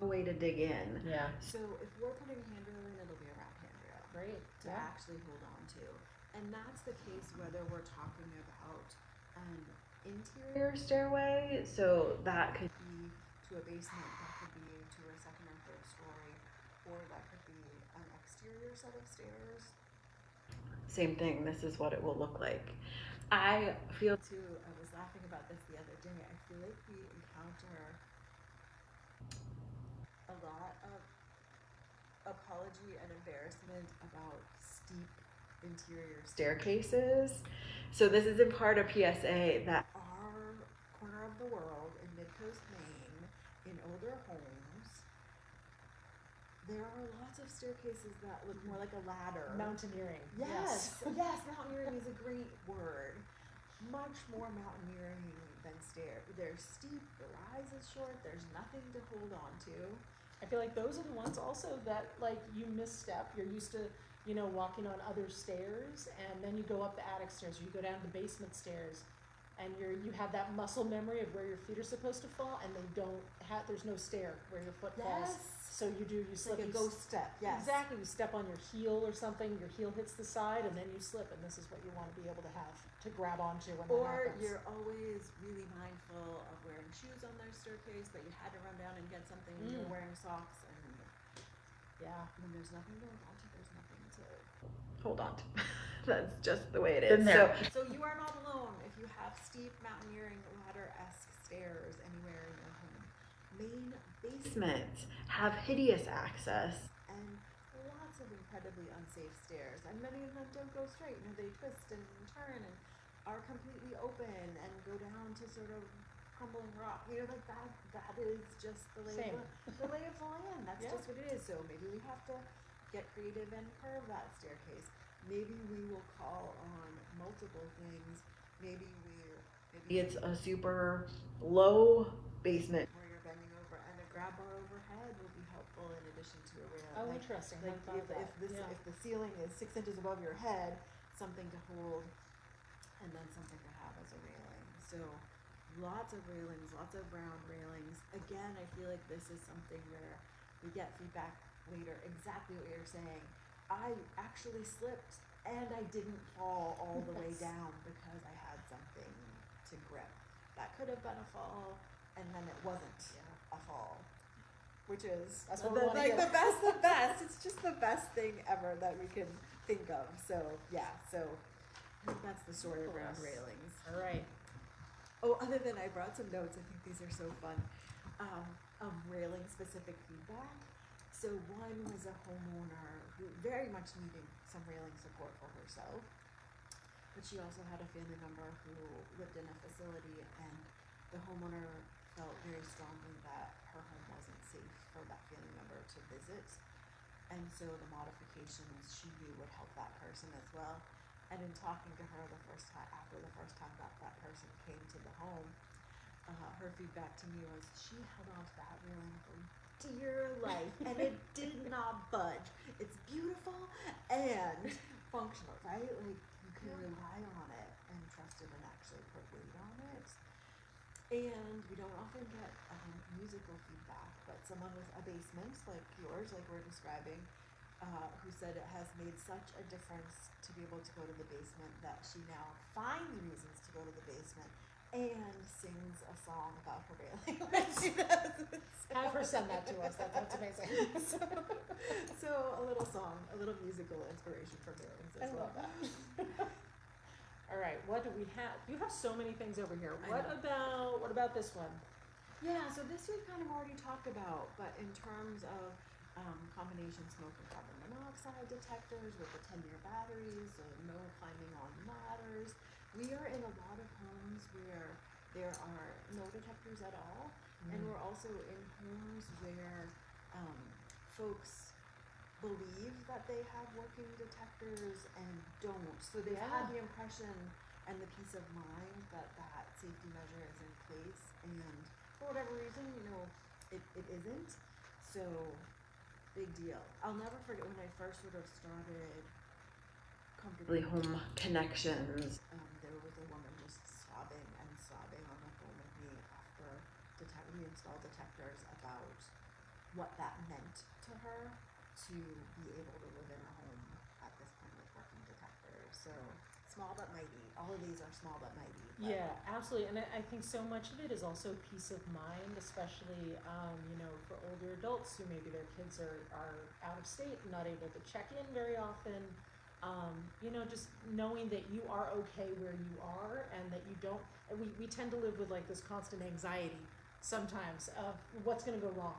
way to dig in. Yeah. So if we're putting a handrail in, it'll be a round handrail Great. to actually hold on to. And that's the case whether we're talking about an interior stairway, so that could be to a basement, that could be to a second or third story, or that could be an exterior set of stairs. Same thing, this is what it will look like. I feel too, I was laughing about this the other day, I feel like we encounter a lot of apology and embarrassment about steep interior staircases. So this is in part a PSA that our corner of the world in Mid-Coast Maine, in older homes, there are lots of staircases that look more like a ladder. Mountaineering. Yes, yes, mountaineering is a great word. Much more mountaineering than stairs. They're steep, the rise is short, there's nothing to hold on to. I feel like those are the ones also that, like, you misstep. You're used to, you know, walking on other stairs, and then you go up the attic stairs, or you go down the basement stairs, and you have that muscle memory of where your feet are supposed to fall, and they don't have, there's no stair where your foot falls. So you slip. Like a ghost step. Yes. Exactly. You step on your heel or something, your heel hits the side, and then you slip, and this is what you want to be able to have to grab onto when that happens. Or you're always really mindful of wearing shoes on their staircase, but you had to run down and get something and you're wearing socks, and when there's nothing to hold on to, there's nothing to hold on to. That's just the way it is. So you are not alone if you have steep mountaineering ladder-esque stairs anywhere in your home. Main basements have hideous access and lots of incredibly unsafe stairs, and many of them don't go straight. You know, they twist and turn and are completely open and go down to sort of crumbling rock. You know, like that is just the lay of the land. That's just what it is. So maybe we have to get creative and curve that staircase. Maybe we will call on multiple things. Maybe it's a super low basement where you're bending over, and a grab bar overhead will be helpful in addition to a railing. Oh, interesting. Like if the ceiling is 6 inches above your head, something to hold, and then something to have as a railing. So lots of railings, lots of round railings. Again, I feel like this is something where we get feedback later, exactly what you're saying. I actually slipped and I didn't fall all the way down because I had something to grip. That could have been a fall, and then it wasn't a fall, which is the best. It's just the best thing ever that we can think of. So I think that's the story around railings. All right. Oh, other than I brought some notes, I think these are so fun, of railing specific feedback. So one was a homeowner who very much needed some railing support for herself, but she also had a family member who lived in a facility, and the homeowner felt very strongly that her home wasn't safe for that family member to visit, and so the modifications she knew would help that person as well. And in talking to her after the first time that person came to the home, her feedback to me was she held on to that railing for dear life, and it did not budge. It's beautiful and functional, right? Like, you can rely on it and trust it and actually put weight on it. And we don't often get musical feedback, but someone with a basement like yours, like we're describing, who said it has made such a difference to be able to go to the basement that she now finds reasons to go to the basement and sings a song about her railing when she does it. Have her send that to us. That's amazing. So a little song, a little musical inspiration for railings as well. I love that. All right, what do we have? You have so many things over here. What about this one? Yeah, so this we've kind of already talked about, but in terms of combination smoke and carbon monoxide detectors with the 10-year batteries, so no climbing on ladders. we are in a lot of homes where there are no detectors at all, and we're also in homes where folks believe that they have working detectors and don't. So they've had the impression and the peace of mind that that safety measure is in place, and for whatever reason, it isn't. So big deal. I'll never forget when I first sort of started Comfortably Home Connections. There was a woman just sobbing and sobbing on the phone with me after we installed detectors about what that meant to her to be able to live in a home at this point with working detectors. So small but mighty. All of these are small but mighty. But Yeah, absolutely. And I think so much of it is also peace of mind, especially, for older adults who maybe their kids are out of state, not able to check in very often. Just knowing that you are okay where you are and that you don't, and we tend to live with like this constant anxiety sometimes of what's going to go wrong.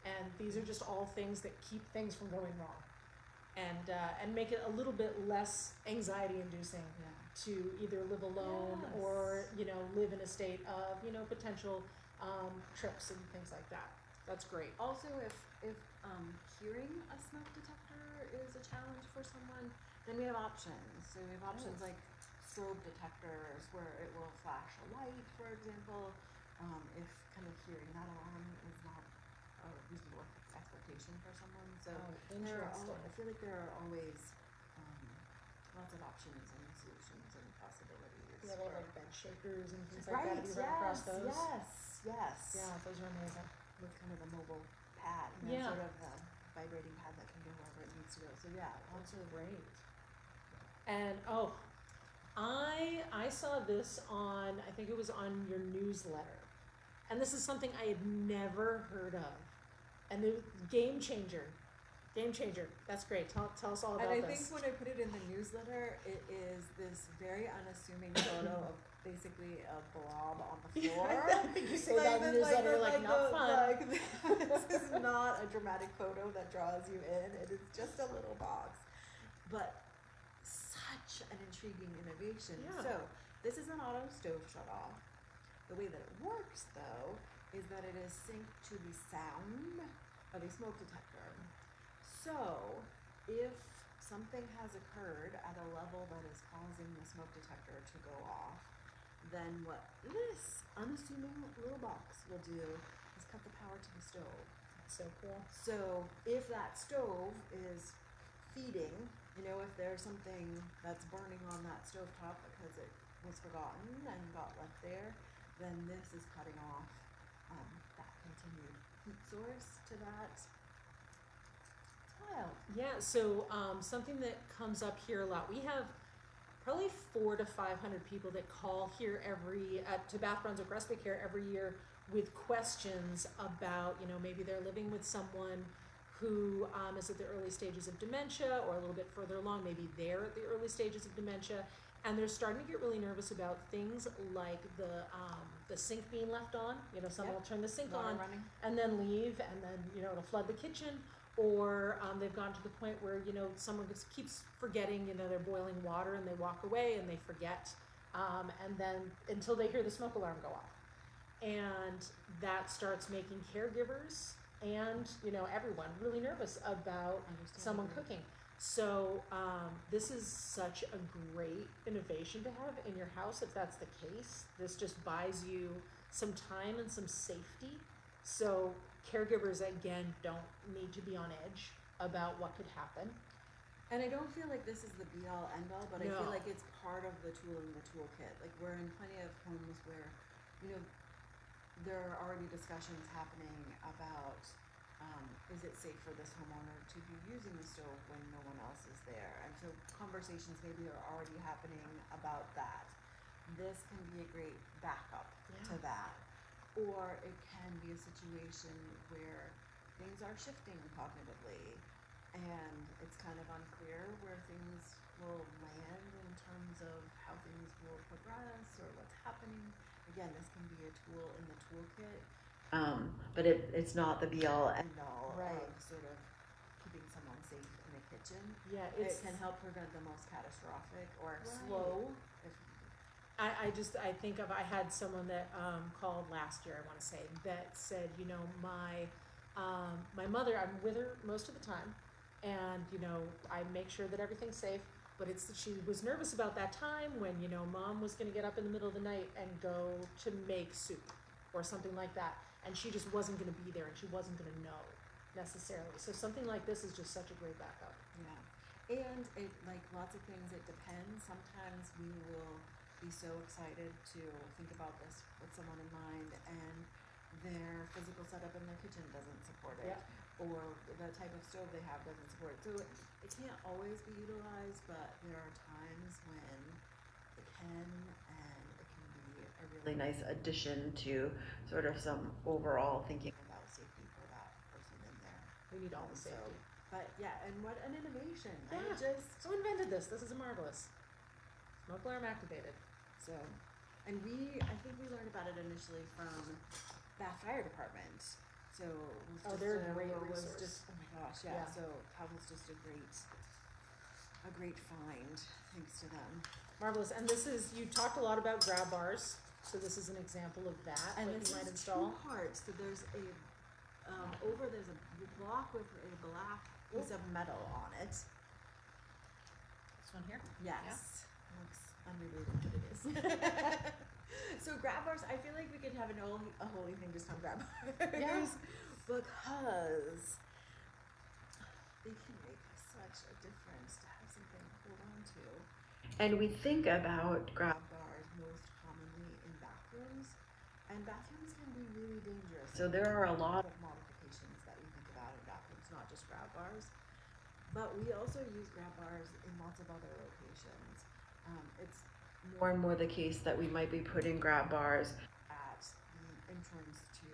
And these are just all things that keep things from going wrong and make it a little bit less anxiety inducing to either live alone or, live in a state of, potential trips and things like that. That's great. Also, if hearing a smoke detector is a challenge for someone, then we have options. So we have options like strobe detectors where it will flash a light, for example, if kind of hearing that alarm is not a reasonable expectation for someone. So I feel like there are always lots of options and solutions and possibilities. Yeah, like bed shakers and things like that. Have you run across those? Yes. Yeah, those are amazing. With kind of a mobile pad, sort of a vibrating pad that can go wherever it needs to go. So lots of great. And I saw this on, I think it was on your newsletter, and this is something I had never heard of, and the game changer. That's great. Tell us all about this. And I think when I put it in the newsletter, it is this very unassuming photo of basically a blob on the floor. I think you say that in the newsletter, not fun. This is not a dramatic photo that draws you in. It is just a little box. But such an intriguing innovation. Yeah. So this is an auto stove shutoff. The way that it works, though, is that it is synced to the sound of a smoke detector. So if something has occurred at a level that is causing the smoke detector to go off, then what this unassuming little box will do is cut the power to the stove. That's so cool. So if that stove is feeding, if there's something that's burning on that stovetop because it was forgotten and got left there, then this is cutting off that continued heat source to that tile. Yeah, so something that comes up here a lot, we have probably 400 to 500 people that call here to Bath-Brunswick Respite Care every year with questions about, maybe they're living with someone who is at the early stages of dementia or a little bit further along, maybe they're at the early stages of dementia, and they're starting to get really nervous about things like the sink being left on. Someone will turn the sink on running. And then leave, and then it'll flood the kitchen. Or they've gotten to the point where someone just keeps forgetting they're boiling water, and they walk away and they forget, and then until they hear the smoke alarm go off, and that starts making caregivers and everyone really nervous about someone cooking. So this is such a great innovation to have in your house if that's the case. This just buys you some time and some safety. So caregivers, again, don't need to be on edge about what could happen. And I don't feel like this is the be-all, end-all, but No. I feel like it's part of the tool in the toolkit. Like, we're in plenty of homes where, there are already discussions happening about, is it safe for this homeowner to be using the stove when no one else is there? And so conversations maybe are already happening about that. This can be a great backup to that. Or it can be a situation where things are shifting cognitively and it's kind of unclear where things will land in terms of how things will progress or what's happening. Again, this can be a tool in the toolkit, but it's not the be-all, end-all of sort of keeping someone safe in a kitchen. Yeah, it can help prevent the most catastrophic or slow, if I think of, I had someone that called last year, I want to say, that said, you know, my mother, I'm with her most of the time, and, you know, I make sure that everything's safe, but it's that she was nervous about that time when, you know, mom was going to get up in the middle of the night and go to make soup or something like that, and she just wasn't going to be there, and she wasn't going to know necessarily. So something like this is just such a great backup. Yeah. And it, like lots of things, it depends. Sometimes we will be so excited to think about this with someone in mind, and their physical setup in their kitchen doesn't support it, Yeah. or the type of stove they have doesn't support it. So it can't always be utilized, but there are times when it can, and it can be a really nice addition to sort of some overall thinking about safety for that person in there. We need all the safety. But yeah, and what an innovation. Yeah. I just, Who invented this? This is marvelous. Smoke alarm activated. so, and I think we learned about it initially from Bath Fire Department. So it was they're a great it was resource. just, oh my gosh, yeah. Yeah. So that was just a great find, thanks to them. Marvelous. And this is, you talked a lot about grab bars, so this is an example of that. And what this you might is install. 2 parts. So there's a there's a block with a black piece of metal on it. This one here. Yes. Looks unrelated, but it is. So grab bars, I feel like we could have a holy thing just on grab bars. Yeah. Because they can make such a difference to have something to hold on to. And we think about grab bars most commonly in bathrooms, and bathrooms can be really dangerous. So there are a lot of modifications that we think about in bathrooms, not just grab bars. But we also use grab bars in lots of other locations. It's more and more the case that we might be putting grab bars at the entrance to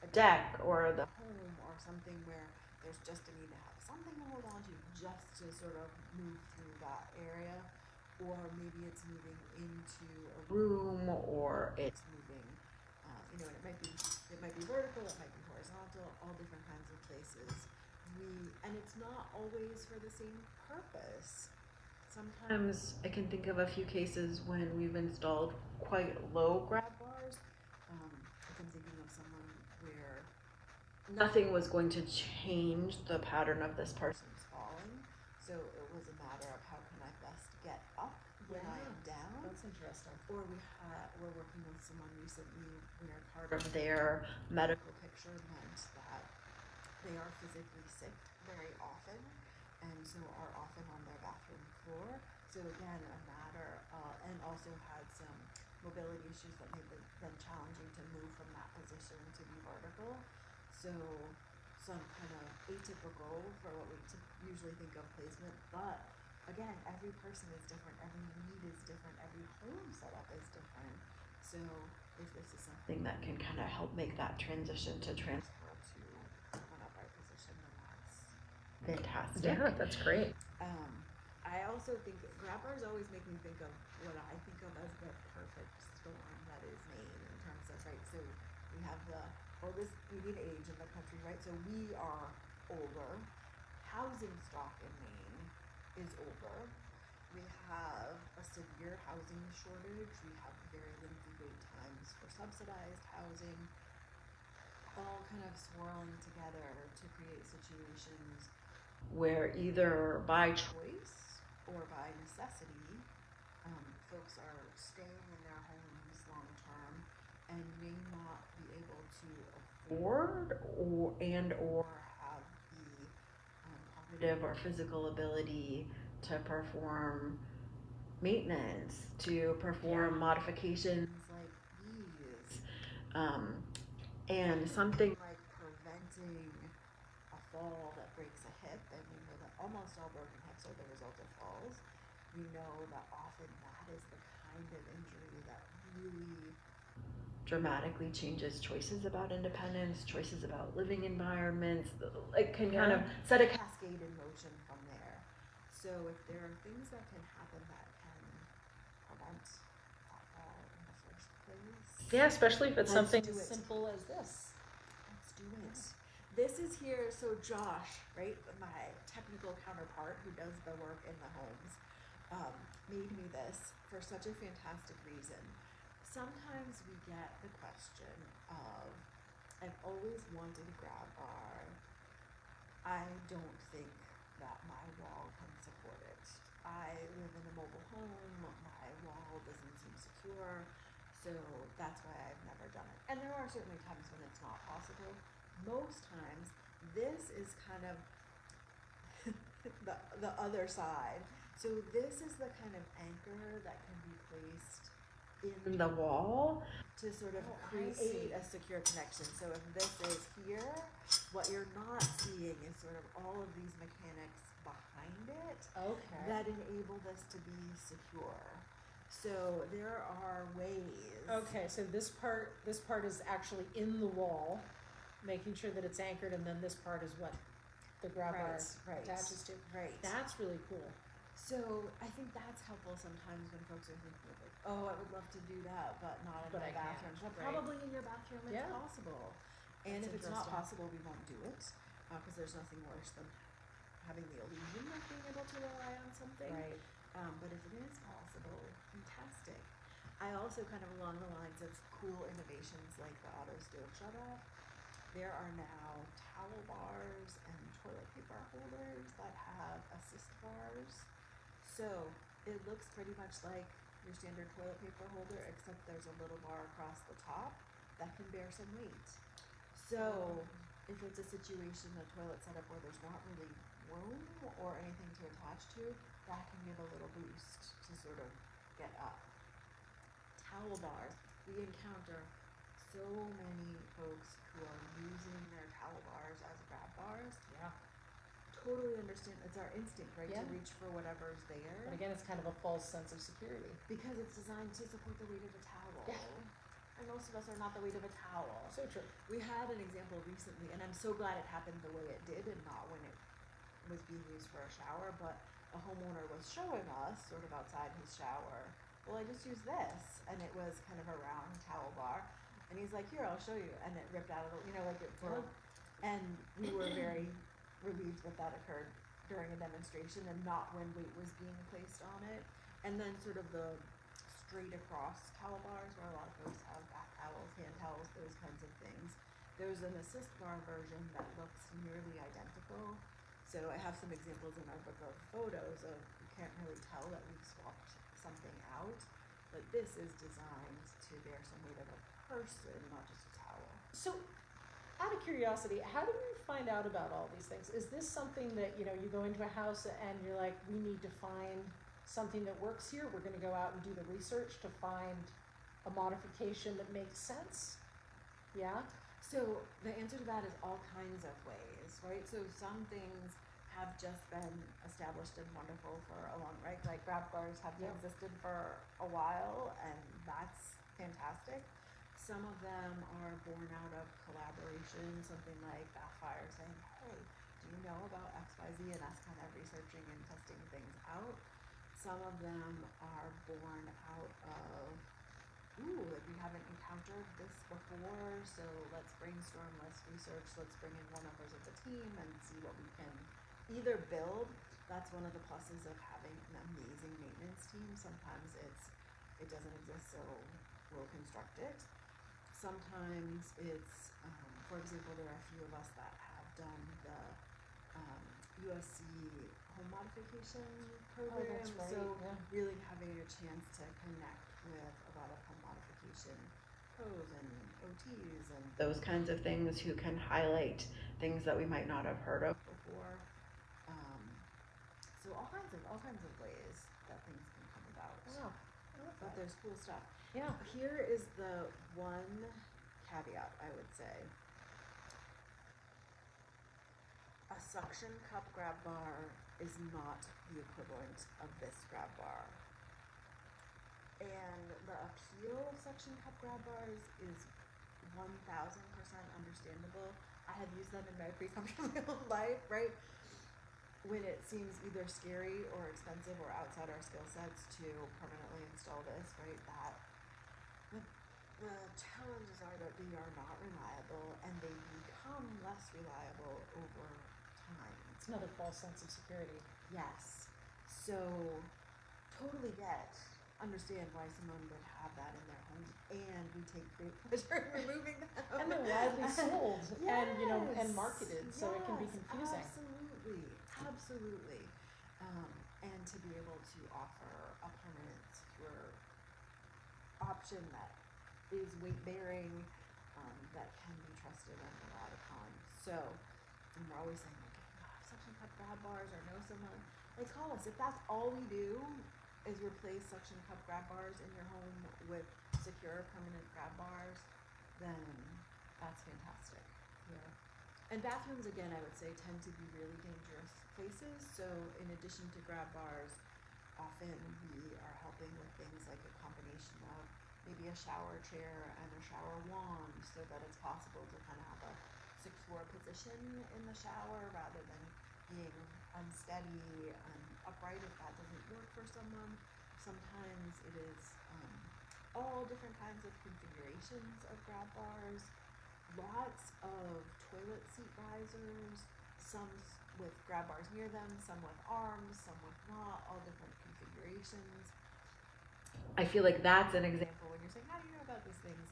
a deck or the home or something where there's just a need to have something to hold on to just to sort of move through that area. Or maybe it's moving into a room, or it's moving, you know, and it might be vertical, it might be horizontal, all different kinds of places. And it's not always for the same purpose. Sometimes I can think of a few cases when we've installed quite low grab bars. I'm thinking of someone where nothing was going to change the pattern of this person's falling. So it was a matter of how can I best get up when I am down. That's interesting. Or we're working with someone recently where part of their medical picture meant that they are physically sick very often, and so are often on their bathroom floor. So again, a matter and also had some mobility issues that made them challenging to move from that position to be vertical. So some kind of atypical for what we usually think of placement, but again, every person is different, every need is different, every home setup is different. So if this is something that can kind of help make that transition to transfer to an upright position, then that's fantastic. Yeah, that's great. I also think grab bars always make me think of what I think of as the perfect storm that is Maine in terms of, right, so we have we need age in the country, right, so we are older, housing stock in Maine is older, we have a severe housing shortage, we have very lengthy wait times for subsidized housing, all kind of swirling together to create situations where either by choice or by necessity, folks are staying in their homes long term and may not be able to afford or have the cognitive or physical ability to perform maintenance, to perform modifications like these, and something like preventing a fall that breaks a hip, and we know that almost all broken hips are the result of falls. We know that often that is the kind of injury that really dramatically changes choices about independence, choices about living environments. It can kind of set a cascade in motion from there. So if there are things that can happen that can prevent that fall in the first place. Yeah, especially if it's Let's something do as it. simple as this. Let's do it. This is here, so Josh, right, my technical counterpart who does the work in the homes, made me this for such a fantastic reason. Sometimes we get the question of, I've always wanted a grab bar. I don't think that my wall can support it. I live in a mobile home, my wall doesn't seem secure, so that's why I've never done it. And there are certainly times when it's not possible. Most times, this is kind of the other side. So this is the kind of anchor that can be placed in the wall to sort of create a secure connection. So if this is here, what you're not seeing is sort of all of these mechanics behind it that enable this to be secure. So there are ways. Okay, so this part is actually in the wall, making sure that it's anchored, and then this part is what the grab bar attaches to. Right. That's really cool. So I think that's helpful sometimes when folks are thinking of like, oh, I would love to do that, but not in my bathroom. But probably in your bathroom it's possible. And if it's not possible, we won't do it because there's nothing worse than having the illusion of being able to rely on something. Right. But if it is possible, fantastic. I also kind of along the lines of cool innovations like the auto stove shut off. There are now towel bars and toilet paper holders that have assist bars. So it looks pretty much like your standard toilet paper holder, except there's a little bar across the top that can bear some weight. So if it's a situation, a toilet setup where there's not really room or anything to attach to, that can give a little boost to sort of get up. Towel bars. We encounter so many folks who are using their towel bars as grab bars. Yeah. Totally understand. It's our instinct, right? Yeah. To reach for whatever's there. But again, it's kind of a false sense of security. Because it's designed to support the weight of a towel. Yeah. And most of us are not the weight of a towel. So true. We had an example recently, and I'm so glad it happened the way it did and not when it was being used for a shower, but a homeowner was showing us, sort of outside his shower, well, I just used this, and it was kind of a round towel bar, and he's like, here, I'll show you, and it ripped out of the, like it broke, and we were very relieved that that occurred during a demonstration and not when weight was being placed on it. And then sort of the straight across towel bars where a lot of folks have bath towels, hand towels, those kinds of things. There's an assist bar version that looks nearly identical. So I have some examples in our book of photos of, you can't really tell that we've swapped something out, but this is designed to bear some weight of a person, not just a towel. So, out of curiosity, how do you find out about all these things? Is this something that, you go into a house and you're like, we need to find something that works here, we're going to go out and do the research to find a modification that makes sense? Yeah? So the answer to that is all kinds of ways, right? So some things have just been established and wonderful for a long, right? Like grab bars have existed for a while, and that's fantastic. Some of them are born out of collaboration, something like Bath saying, hey, do you know about XYZ? And us kind of researching and testing things out. Some of them are born out of, we haven't encountered this before, so let's brainstorm, let's research, let's bring in more members of the team and see what we can either build. That's one of the pluses of having an amazing maintenance team. Sometimes it doesn't exist, so we'll construct it. Sometimes it's, for example, there are a few of us that have done the USC home modification program. Oh, that's right. So really having a chance to connect with a lot of home modification pros and OTs and those kinds of things who can highlight things that we might not have heard of before. So all kinds of ways that things can come about. Wow. But there's cool stuff. Yeah. Here is the one caveat, I would say. A suction cup grab bar is not the equivalent of this grab bar. And the appeal of suction cup grab bars is 1000% understandable. I have used them in my pre-functional life, right? When it seems either scary or expensive or outside our skill sets to permanently install this, right? That the challenges are that they are not reliable and they become less reliable over time. It's another false sense of security. Yes. So totally understand why someone would have that in their home, and we take great pleasure in removing them. And they're widely sold and and marketed, so it can be Yes, confusing. Absolutely. And to be able to offer a permanent, secure option that is weight bearing, that can be trusted under a lot of times. So, and we're always saying, like, if you have suction cup grab bars or know someone, like, call us. If that's all we do is replace suction cup grab bars in your home with secure permanent grab bars, then that's fantastic. Yeah. And bathrooms, again, I would say, tend to be really dangerous places. So in addition to grab bars, often we are helping with things like a combination of maybe a shower chair and a shower wand, so that it's possible to kind of have a secure position in the shower rather than being unsteady and upright if that doesn't work for someone. Sometimes it is all different kinds of configurations of grab bars, lots of toilet seat risers, some with grab bars near them, some with arms, some with not, all different configurations. I feel like that's an example when you're saying, how do you know about these things?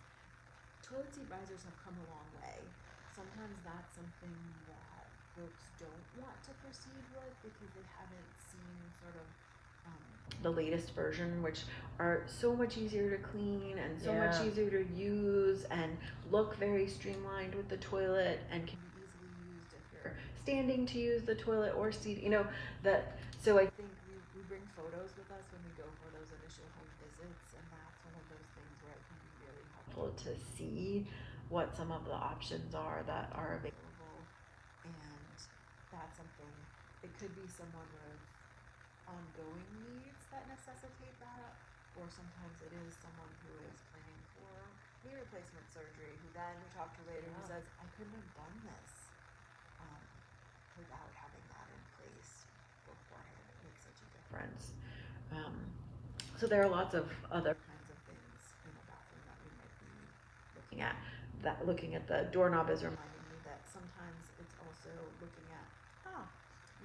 Toilet seat risers have come a long way. Sometimes that's something that folks don't want to proceed with because they haven't seen sort of the latest version, which are so much easier to clean and so much easier to use and look very streamlined with the toilet and can be easily used if you're standing to use the toilet or seat, so I think we bring photos with us when we go for those initial home visits, and that's one of those things where it can be really helpful to see what some of the options are that are available. And that's something, it could be someone with ongoing needs that necessitate that, or sometimes it is someone who is planning for knee replacement surgery, who then we talk to later who says, I couldn't have done this without having that in place beforehand. It makes such a difference. So there are lots of other kinds of things in a bathroom that we might be looking at. That looking at the doorknob is reminding me that sometimes it's also looking at,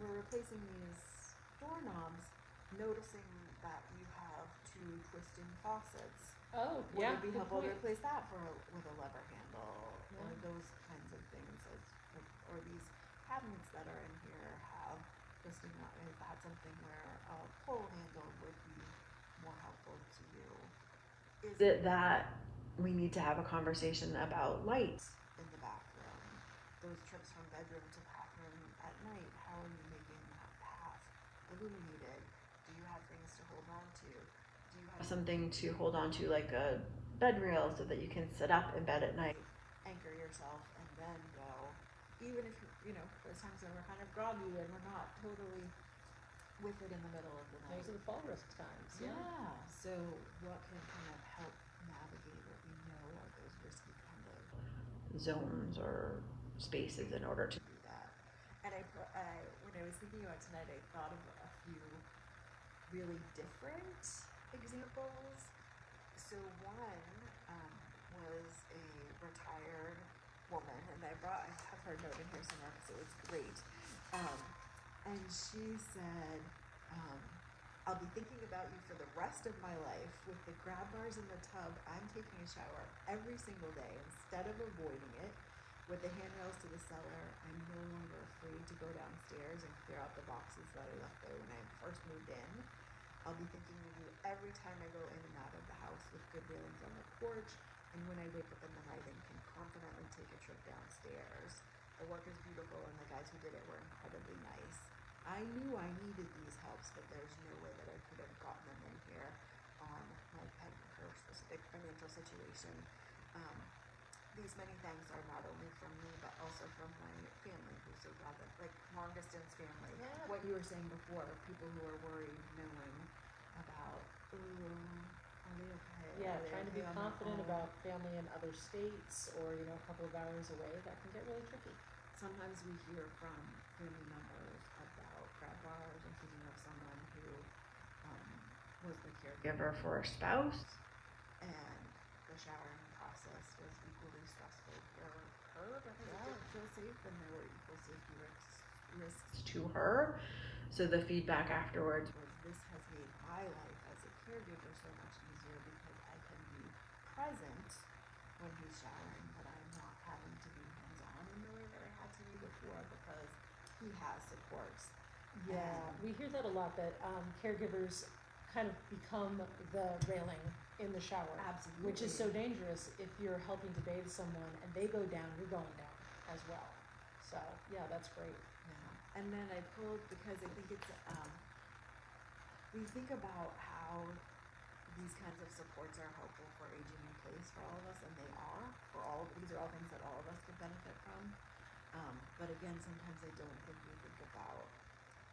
we're replacing these doorknobs, noticing that you have two twisting faucets. Oh, Would yeah. it be good helpful to point. replace that with a lever handle, or Yeah. those kinds of things, or these cabinets that are in here have twisting knobs? Is that something where a pull handle would be more helpful to you? Is it that we need to have a conversation about lights in the bathroom? Those trips from bedroom to bathroom at night, how are you making that path illuminated? Do you have things to hold on to? Do you have something to hold on to, like a bed rail, so that you can sit up in bed at night, anchor yourself, and then go? Even if, there's times when we're kind of groggy and we're not totally with it in the middle of the night. Those are the fall risk times. Yeah. So what can kind of help navigate what we know are those risky kind of zones or spaces in order to do that? And when I was thinking about tonight, I thought of a few really different examples. So one was a retired woman, and I have her note in here somewhere because it was great. And she said, I'll be thinking about you for the rest of my life. With the grab bars in the tub, I'm taking a shower every single day instead of avoiding it. With the handrails to the cellar, I'm no longer afraid to go downstairs and clear out the boxes that I left there when I first moved in. I'll be thinking of you every time I go in and out of the house with good railings on the porch, and when I wake up in the night and can confidently take a trip downstairs. The work is beautiful, and the guys who did it were incredibly nice. I knew I needed these helps, but there's no way that I could have gotten them in here on her specific financial situation. These many thanks are not only from me, but also from my family, who's so glad that, like, long distance family. Yeah. What you were saying before, people who are worried, knowing about, are they okay? Yeah, Are they trying to okay be on their confident own? about family in other states or, a couple of hours away, that can get really tricky. Sometimes we hear from family members about grab bars, and thinking of someone who was the caregiver for a spouse, and the showering process was equally stressful for her because it didn't feel safe, and there were equal safety risks risks to her. So the feedback afterwards was, this has made my life as a caregiver so much easier because I can be present when he's showering, but I'm not having to be hands-on in the way that I had to be before because he has supports. Yeah, we hear that a lot, that caregivers kind of become the railing in the shower. Absolutely. Which is so dangerous if you're helping to bathe someone and they go down, you're going down as well. So, yeah, that's great. Yeah. And then I pulled, because I think it's, we think about how these kinds of supports are helpful for aging in place for all of us, and they are. These are all things that all of us could benefit from. But again, sometimes I don't think we think about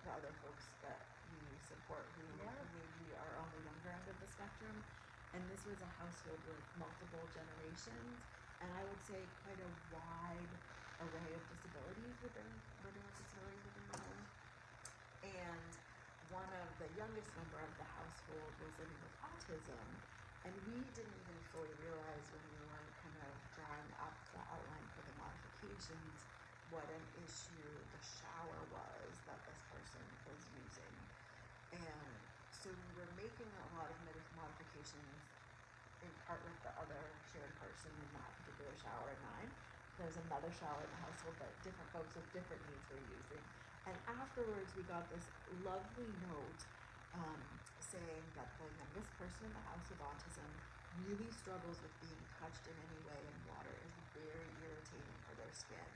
the other folks that we support who maybe are on the younger end of the spectrum. And this was a household with multiple generations, and I would say quite a wide array of disabilities within the home. And one of the youngest member of the household was living with autism, and we didn't even fully realize when we were kind of drawing up the outline for the modifications what an issue the shower was that this person was using. And so we were making a lot of modifications in part with the other shared person in that particular shower in mind. There's another shower in the household that different folks with different needs were using. And afterwards we got this lovely note saying that the youngest person in the house with autism really struggles with being touched in any way, and water is very irritating for their skin.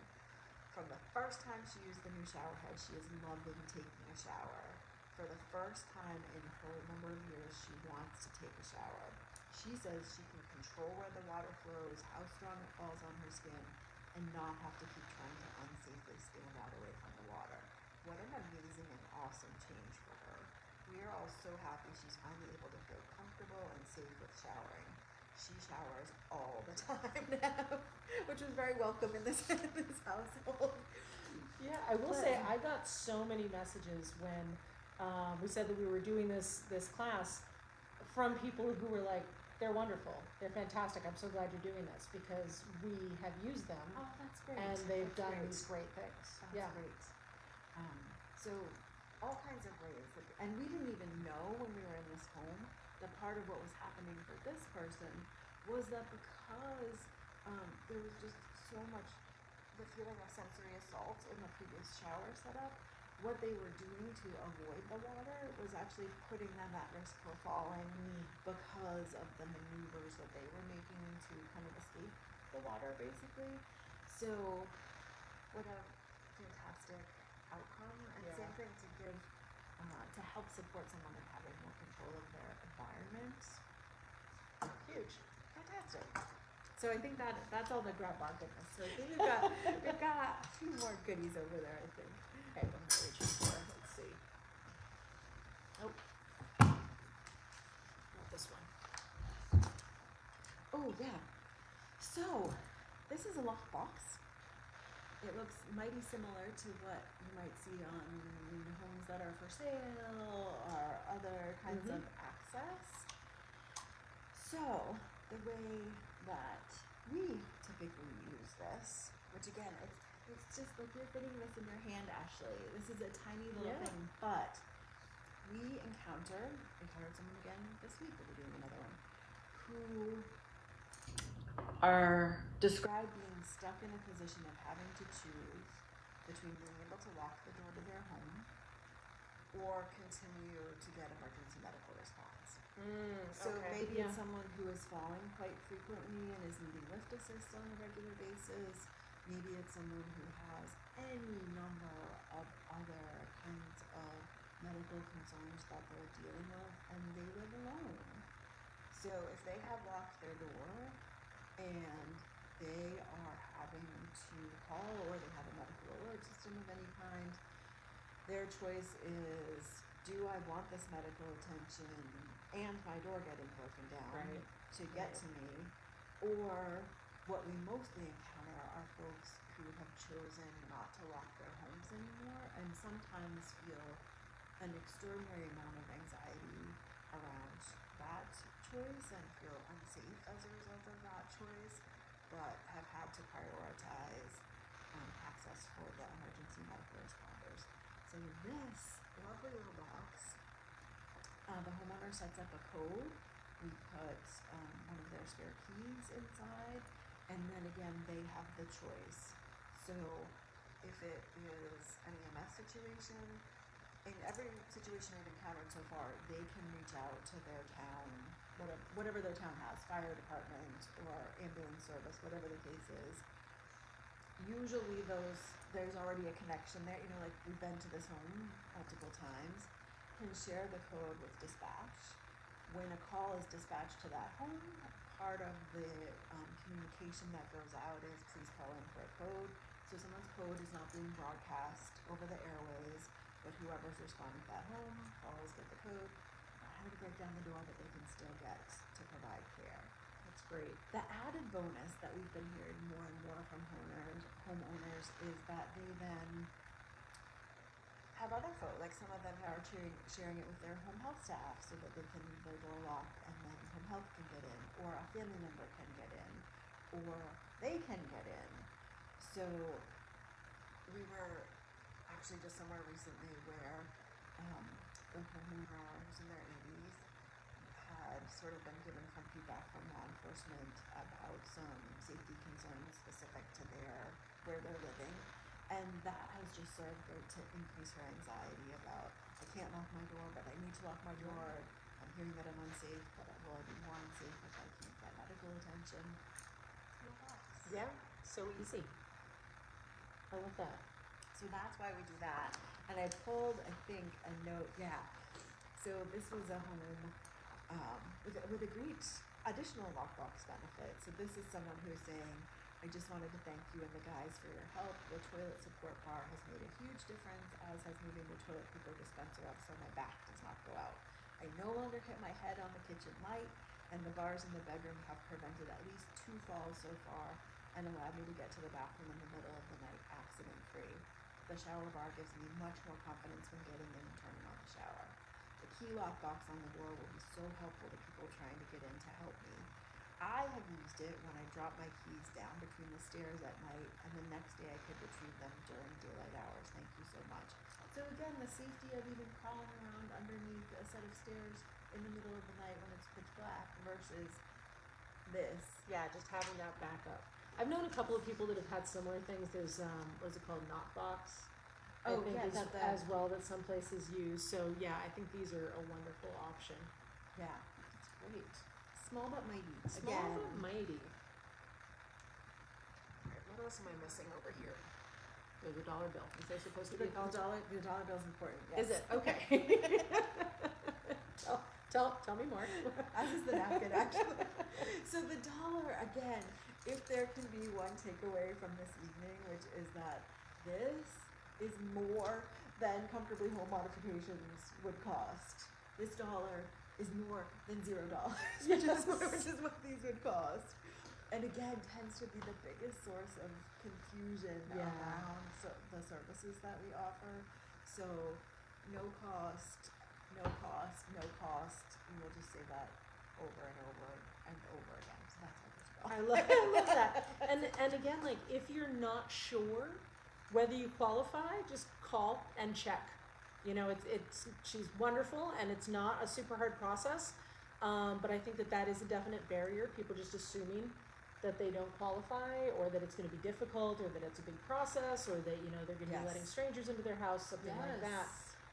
From the first time she used the new shower head, she is loving taking a shower. For the first time in her number of years, she wants to take a shower. She says she can control where the water flows, how strong it falls on her skin, and not have to keep trying to unsafely stand out away from the water. What an amazing and awesome change for her. We are all so happy she's finally able to feel comfortable and safe with showering. She showers all the time now, which was very welcome in this household. Yeah, I will say I got so many messages when we said that we were doing this class from people who were like, they're wonderful, they're fantastic, I'm so glad you're doing this, because we have used them. Oh, that's great. And they've That's done great. these great things. That's great. So all kinds of ways. And we didn't even know when we were in this home that part of what was happening for this person was that because there was just so much the feeling of sensory assault in the previous shower setup, what they were doing to avoid the water was actually putting them at risk for falling because of the maneuvers that they were making to kind of escape the water, basically. So what a fantastic outcome, and same thing to give to help support someone in having more control of their environment. Huge. Fantastic. So I think that's all the grab bar goodness. So I think we've got a few more goodies over there, I think. Okay, what am I reaching for? Let's see. Nope. Not this one. Oh yeah. So this is a lockbox. It looks mighty similar to what you might see on homes that are for sale or other kinds of access. So the way that we typically use this, which again, it's just like you're fitting this in your hand, Ashley. This is a tiny little thing, but we encountered someone again this week, we'll be doing another one, who are described being stuck in a position of having to choose between being able to lock the door to their home or continue to get emergency medical response. So maybe it's someone who is falling quite frequently and is needing lift assist on a regular basis. Maybe it's someone who has any number of other kinds of medical concerns that they're dealing with, and they live alone. So if they have locked their door and they are having to call, or they have a medical alert system of any kind, their choice is, do I want this medical attention and my door getting broken down to get to me, or what we mostly encounter are folks who have chosen not to lock their homes anymore and sometimes feel an extraordinary amount of anxiety around that choice and feel unsafe as a result of that choice, but have had to prioritize access for the emergency medical responders. So in this lovely little box, the homeowner sets up a code. We put one of their spare keys inside, and then again, they have the choice. So if it is an EMS situation, in every situation I've encountered so far, they can reach out to their town, whatever their town has, fire department or ambulance service, whatever the case is. Usually there's already a connection there, like we've been to this home multiple times, can share the code with dispatch. When a call is dispatched to that home, part of the communication that goes out is please call in for a code. So someone's code is not being broadcast over the airways, but whoever's responding to that home calls, get the code, not having to break down the door, but they can still get to provide care. That's great. The added bonus that we've been hearing more and more from homeowners is that they then have other folk, like some of them are sharing it with their home health staff so that they can leave their door locked and then home health can get in, or a family member can get in, or they can get in. So we were actually just somewhere recently where the homeowner who's in their 80s had sort of been given some feedback from law enforcement about some safety concerns specific to where they're living. And that has just served to increase her anxiety about, I can't lock my door, but I need to lock my door. I'm hearing that I'm unsafe, but will I be more unsafe if I can't get medical attention? No box. Yeah, so easy. I love that. So that's why we do that. And I pulled, I think, a note. Yeah. So this was a home with a great additional lockbox benefit. So this is someone who's saying, I just wanted to thank you and the guys for your help. The toilet support bar has made a huge difference, as has moving the toilet paper dispenser up so my back does not go out. I no longer hit my head on the kitchen light, and the bars in the bedroom have prevented at least 2 falls so far and allowed me to get to the bathroom in the middle of the night accident-free. The shower bar gives me much more confidence when getting in and turning on the shower. The key lock box on the door will be so helpful to people trying to get in to help me. I have used it when I drop my keys down between the stairs at night, and the next day I could retrieve them during daylight hours. Thank you so much. So again, the safety of even crawling around underneath a set of stairs in the middle of the night when it's pitch black versus this. Yeah, just having that backup. I've known a couple of people that have had similar things. There's what's it called, knockbox? Oh, I think yeah, as well that some places use. So yeah, I think these are a wonderful option. Yeah, it's great. Small but mighty. Small Again. but mighty. All right, what else am I missing over here? There's a dollar bill. Is there supposed to be a dollar? The dollar bill's important. Yes. Is it? Okay. tell me more. As is the napkin, actually. So the dollar, again, if there can be one takeaway from this evening, which is that this is more than comfortably home modifications would cost. This dollar is more than $0, which is what these would cost. And again, tends to be the biggest source of confusion around the services that we offer. So no cost, no cost, no cost. And we'll just say that over and over and over again. So that's what this is. I love that. And again, like if you're not sure whether you qualify, just call and check. She's wonderful, and it's not a super hard process. But I think that is a definite barrier. People just assuming that they don't qualify, or that it's going to be difficult, or that it's a big process, or that they're going to be letting strangers into their house, something like that.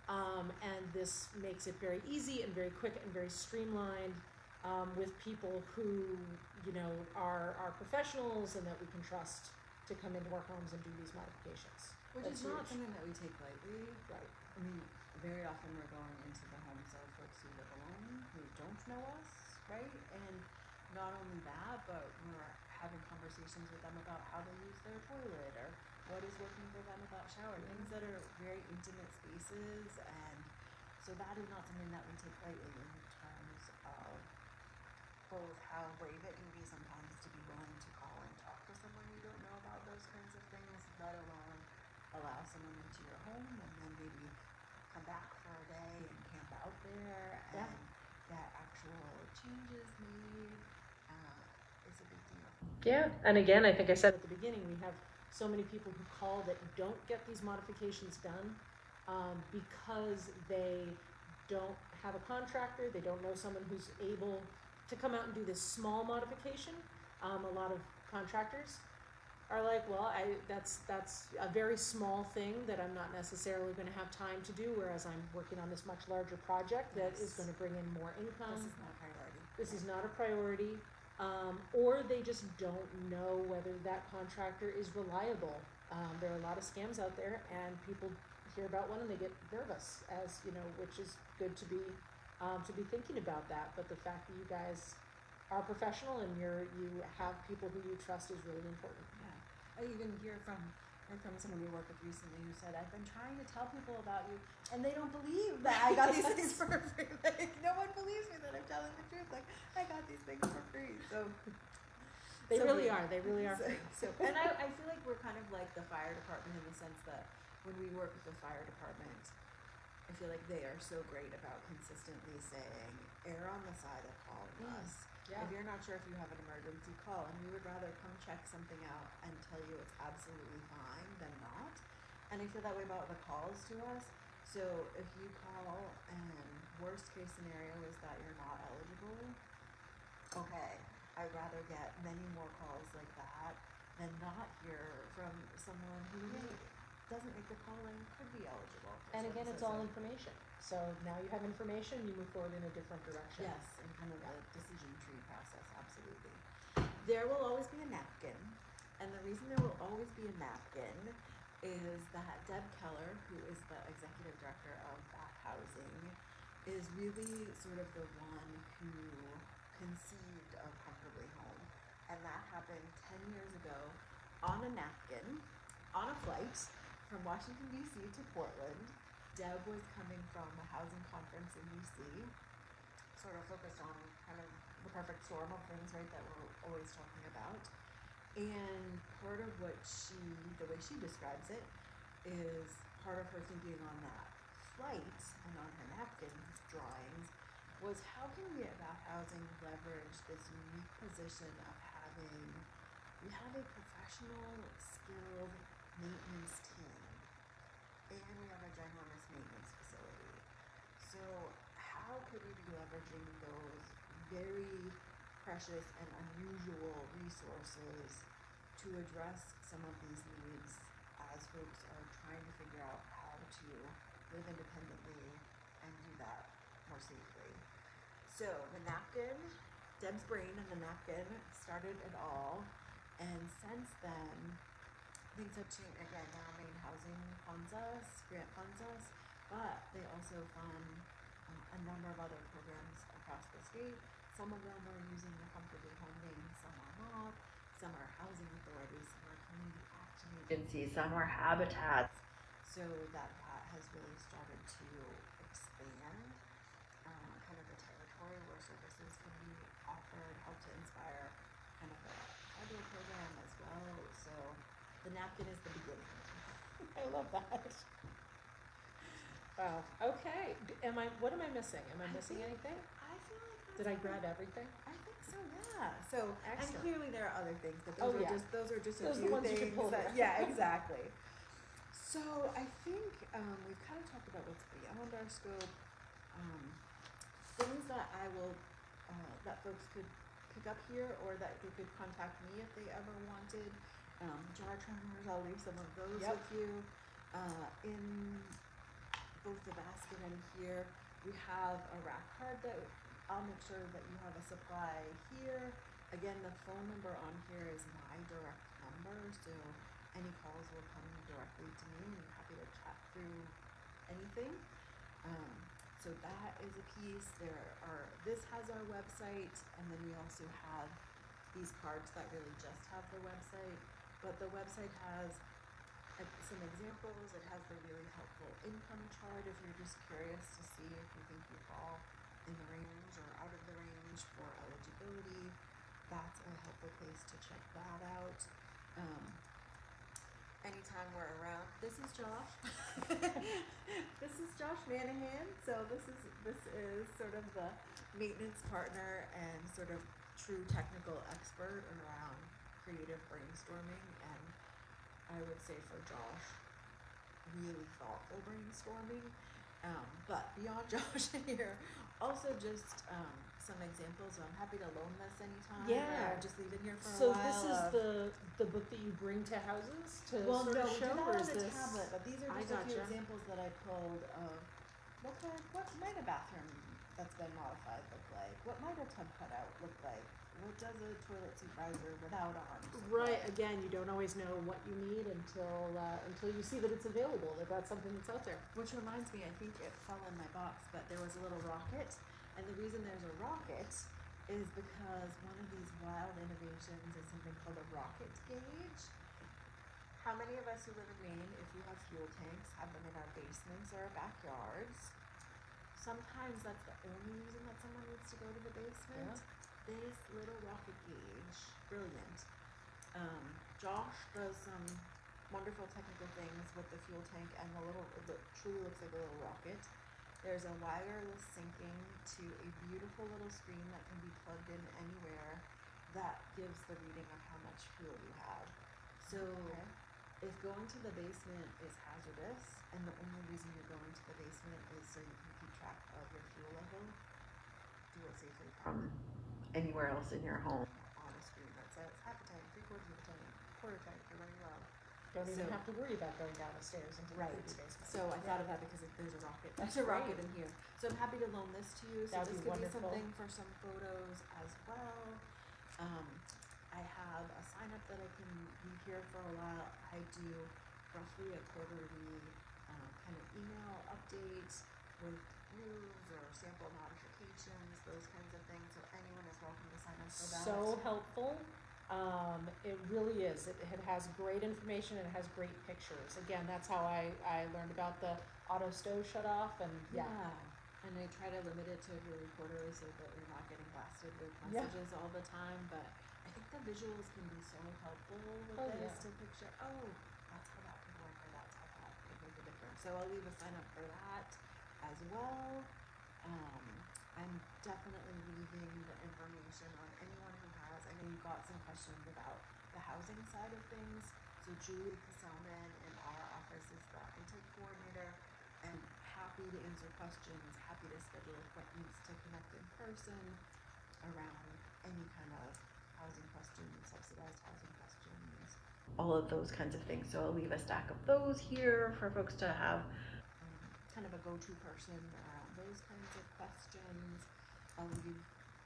And this makes it very easy and very quick and very streamlined with people who are professionals and that we can trust to come into our homes and do these modifications. Which That's is not huge. something that we take lightly. Right. I mean, very often we're going into the homes of folks who live alone, who don't know us, right? And not only that, but we're having conversations with them about how to use their toilet, or what is working for them about showering, things that are very intimate spaces. And so that is not something that we take lightly in terms of both how brave it can be sometimes to be willing to call and talk to someone you don't know about those kinds of things, let alone allow someone into your home and then maybe come back for a day and camp out there and get actual changes made is a big deal. Yeah, and again, I think I said at the beginning, we have so many people who call that don't get these modifications done, because they don't have a contractor, they don't know someone who's able to come out and do this small modification. A lot of contractors are like, well, that's a very small thing that I'm not necessarily going to have time to do, whereas I'm working on this much larger project that is going to bring in more income. This is not a priority. This is not a priority. Or they just don't know whether that contractor is reliable. There are a lot of scams out there, and people hear about one and they get nervous, as you know, which is good to be thinking about that. But the fact that you guys are professional and you have people who you trust is really important. Yeah, I even heard from someone we worked with recently who said, I've been trying to tell people about you and they don't believe that I got these things for free. Like, no one believes me that I'm telling the truth. Like, I got these things for free. So They really are free. And I feel like we're kind of like the fire department in the sense that when we work with the fire department, I feel like they are so great about consistently saying, err on the side of calling us. Yeah. If you're not sure if you have an emergency, call, and we would rather come check something out and tell you it's absolutely fine than not. And I feel that way about the calls to us. So if you call and worst case scenario is that you're not eligible, okay, I'd rather get many more calls like that than not hear from someone who doesn't make the call and could be eligible. And again, it's all information. So now you have information, you move forward in a different direction. Yes, and kind of the decision tree process, absolutely. There will always be a napkin, and the reason there will always be a napkin is that Deb Keller, who is the executive director of Bath Housing, is really sort of the one who conceived of Comfortably Home. And that happened 10 years ago on a napkin, on a flight from Washington, D.C. to Portland. Deb was coming from a housing conference in D.C., sort of focused on kind of the perfect storm of things, right, that we're always talking about. And part of the way she describes it, is part of her thinking on that flight and on her napkin drawings was how can we at Bath Housing leverage this unique position of we have a professional, skilled maintenance team, and we have a ginormous maintenance facility. So how could we be leveraging those very precious and unusual resources to address some of these needs as folks are trying to figure out how to live independently and do that more safely. So the napkin, Deb's brain and the napkin started it all, and since then things have changed. Again, now Maine Housing grant funds us, but they also fund a number of other programs across the state. Some of them are using the Comfortably Home name, some are not. Some are housing authorities, some are community action agencies, some are habitats. So that has really started to expand kind of the territory where services can be offered, help to inspire kind of a federal program as well. So the napkin is the beginning. I love that. Wow. Okay. What am I missing? Am I missing anything? I feel like Did I grab everything? I think so, yeah. So, Excellent. and clearly there are other things, but Oh, those yeah. are just a Those are the few ones you things could pull that, there. yeah, exactly. So I think we've kind of talked about what's beyond our scope, things that I will, that folks could pick up here, or that they could contact me if they ever wanted. Jar trimmers, I'll leave some of those Yep. with you. In both the basket and here, we have a rack card that I'll make sure that you have a supply here. Again, the phone number on here is my direct number, so any calls will come directly to me, and I'm happy to chat through anything. So that is a piece. This has our website, and then we also have these cards that really just have the website, but the website has some examples. It has the really helpful income chart if you're just curious to see if you think you fall in the range or out of the range for eligibility. That's a helpful place to check that out. Anytime we're around, this is Josh. This is Josh Manahan. So this is sort of the maintenance partner and sort of true technical expert around creative brainstorming. And I would say for Josh, really thoughtful brainstorming. But beyond Josh and here, also just some examples. So I'm happy to loan this anytime. Yeah. Or just leave it here for So a while. this is the book that you bring to houses to Well, sort no, of we show, do or that is on a this? tablet, but these are I just a few gotcha. examples that I pulled of what might a bathroom that's been modified look like? What might a tub cutout look like? What does a toilet seat riser without arms look Right. like? Again, you don't always know what you need until you see that it's available. That that's something that's out there. Which reminds me, I think it fell in my box, but there was a little rocket, and the reason there's a rocket is because one of these wild innovations is something called a rocket gauge. How many of us who live in Maine, if we have fuel tanks, have them in our basements or our backyards? Sometimes that's the only reason that someone needs to go to the basement. Yeah. This little rocket gauge, brilliant. Josh does some wonderful technical things with the fuel tank and it truly looks like a little rocket. There's a wireless syncing to a beautiful little screen that can be plugged in anywhere that gives the reading of how much fuel you have. So if going to the basement is hazardous and the only reason you're going to the basement is so you can keep track of your fuel level, do it safely from anywhere else in your home on a screen that says half a tank, 3/4 of a tank, quarter tank, you're running low. Don't even have to worry about going down the stairs into the previous basement. So I thought of that because there's a rocket. There's a rocket in here. So I'm happy to loan this to you. So That'd this be could be wonderful. something for some photos as well. I have a sign up that I can leave here for a while. I do roughly a quarterly kind of email updates with news or sample modifications, those kinds of things. So anyone is welcome to sign up for that. So helpful. It really is. It has great information and it has great pictures. Again, that's how I learned about the auto stove shut off, and Yeah. And I try to limit it to really quarterly so that you're not getting blasted with Yeah. messages all the time. But I think the visuals can be so helpful with Oh, this yeah. to picture, that's how that could work, or that's how that could make a difference. So I'll leave a sign up for that as well. I'm definitely leaving the information on anyone who has. I know you've got some questions about the housing side of things. So Julie Casalman in our office is the intake coordinator, and happy to answer questions, happy to schedule appointments to connect in person around any kind of housing questions, subsidized housing questions, all of those kinds of things. So I'll leave a stack of those here for folks to have kind of a go-to person around those kinds of questions.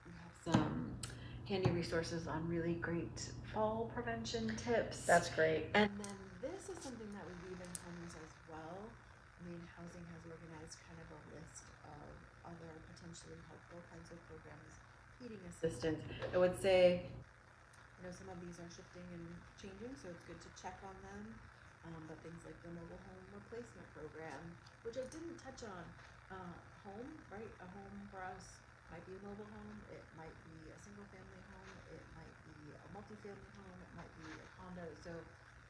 We have some handy resources on really great fall prevention tips. That's great. And then this is something that we weave in homes as well. Maine Housing has organized kind of a list of other potentially helpful kinds of programs. Heating assistance. I would say, some of these are shifting and changing, so it's good to check on them. But things like the mobile home replacement program, which I didn't touch on. Home, right? A home for us might be a mobile home. It might be a single family home. It might be a multi-family home. It might be a condo. So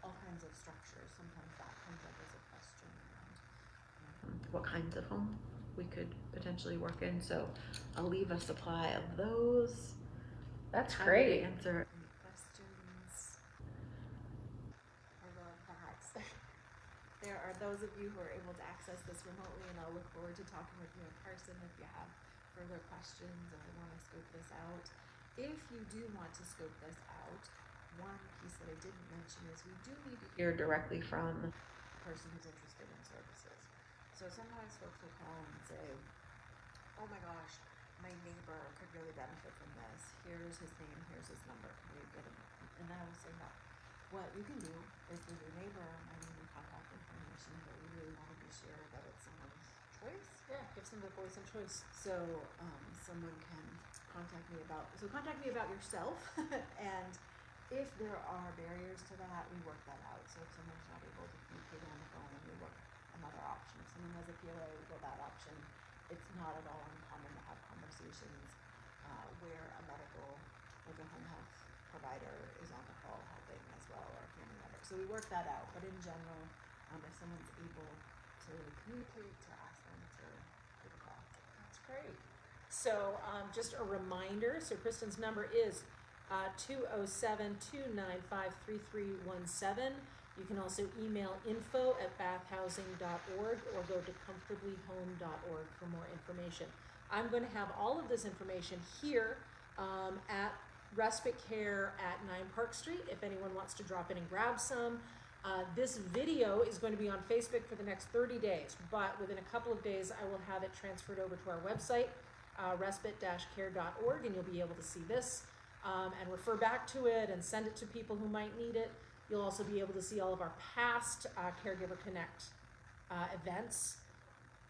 all kinds of structures. Sometimes that comes up as a question around what kinds of home we could potentially work in. So I'll leave a supply of those. That's Happy great. to answer any questions. I love that. There are those of you who are able to access this remotely, and I'll look forward to talking with you in person if you have further questions or want to scope this out. If you do want to scope this out, one piece that I didn't mention is we do need to hear directly from the person who's interested in services. So sometimes folks will call and say, oh my gosh, my neighbor could really benefit from this. Here's his name, here's his number. Can we get him? And I will say no. What you can do is give your neighbor my name and contact information, but we really want to be sure that it's someone's choice. Yeah, gives them the voice and choice. So someone can contact me about yourself, and if there are barriers to that, we work that out. So if someone's not able to communicate on the phone, we work another option. If someone has a POA, we go that option. It's not at all uncommon to have conversations where a medical, like a home health provider, is on the call helping as well, or a family member. So we work that out. But in general, if someone's able to communicate, to ask them to give a call. That's great. So just a reminder, so Kristen's number is 207-295-3317. You can also email info@bathhousing.org or go to comfortablyhome.org for more information. I'm going to have all of this information here at Respite Care at 9 Park Street if anyone wants to drop in and grab some. This video is going to be on Facebook for the next 30 days, but within a couple of days I will have it transferred over to our website, respite-care.org, and you'll be able to see this and refer back to it and send it to people who might need it. You'll also be able to see all of our past Caregiver Connect events,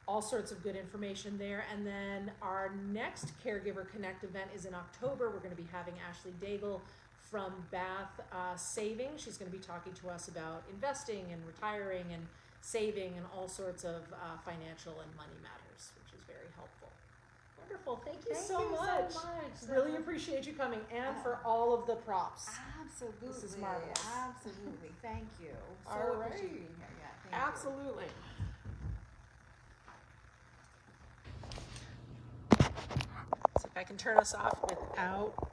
all sorts of good information there. And then our next Caregiver Connect event is in October. We're going to be having Ashley Daigle from Bath Saving. She's going to be talking to us about investing and retiring and saving and all sorts of financial and money matters, which is very helpful. Wonderful. Thank you so much. Really appreciate you coming and for all of the props. Absolutely. This is marvelous. Absolutely. Thank you. So All right. appreciate being here. Yeah, thank you. Absolutely. See if I can turn us off without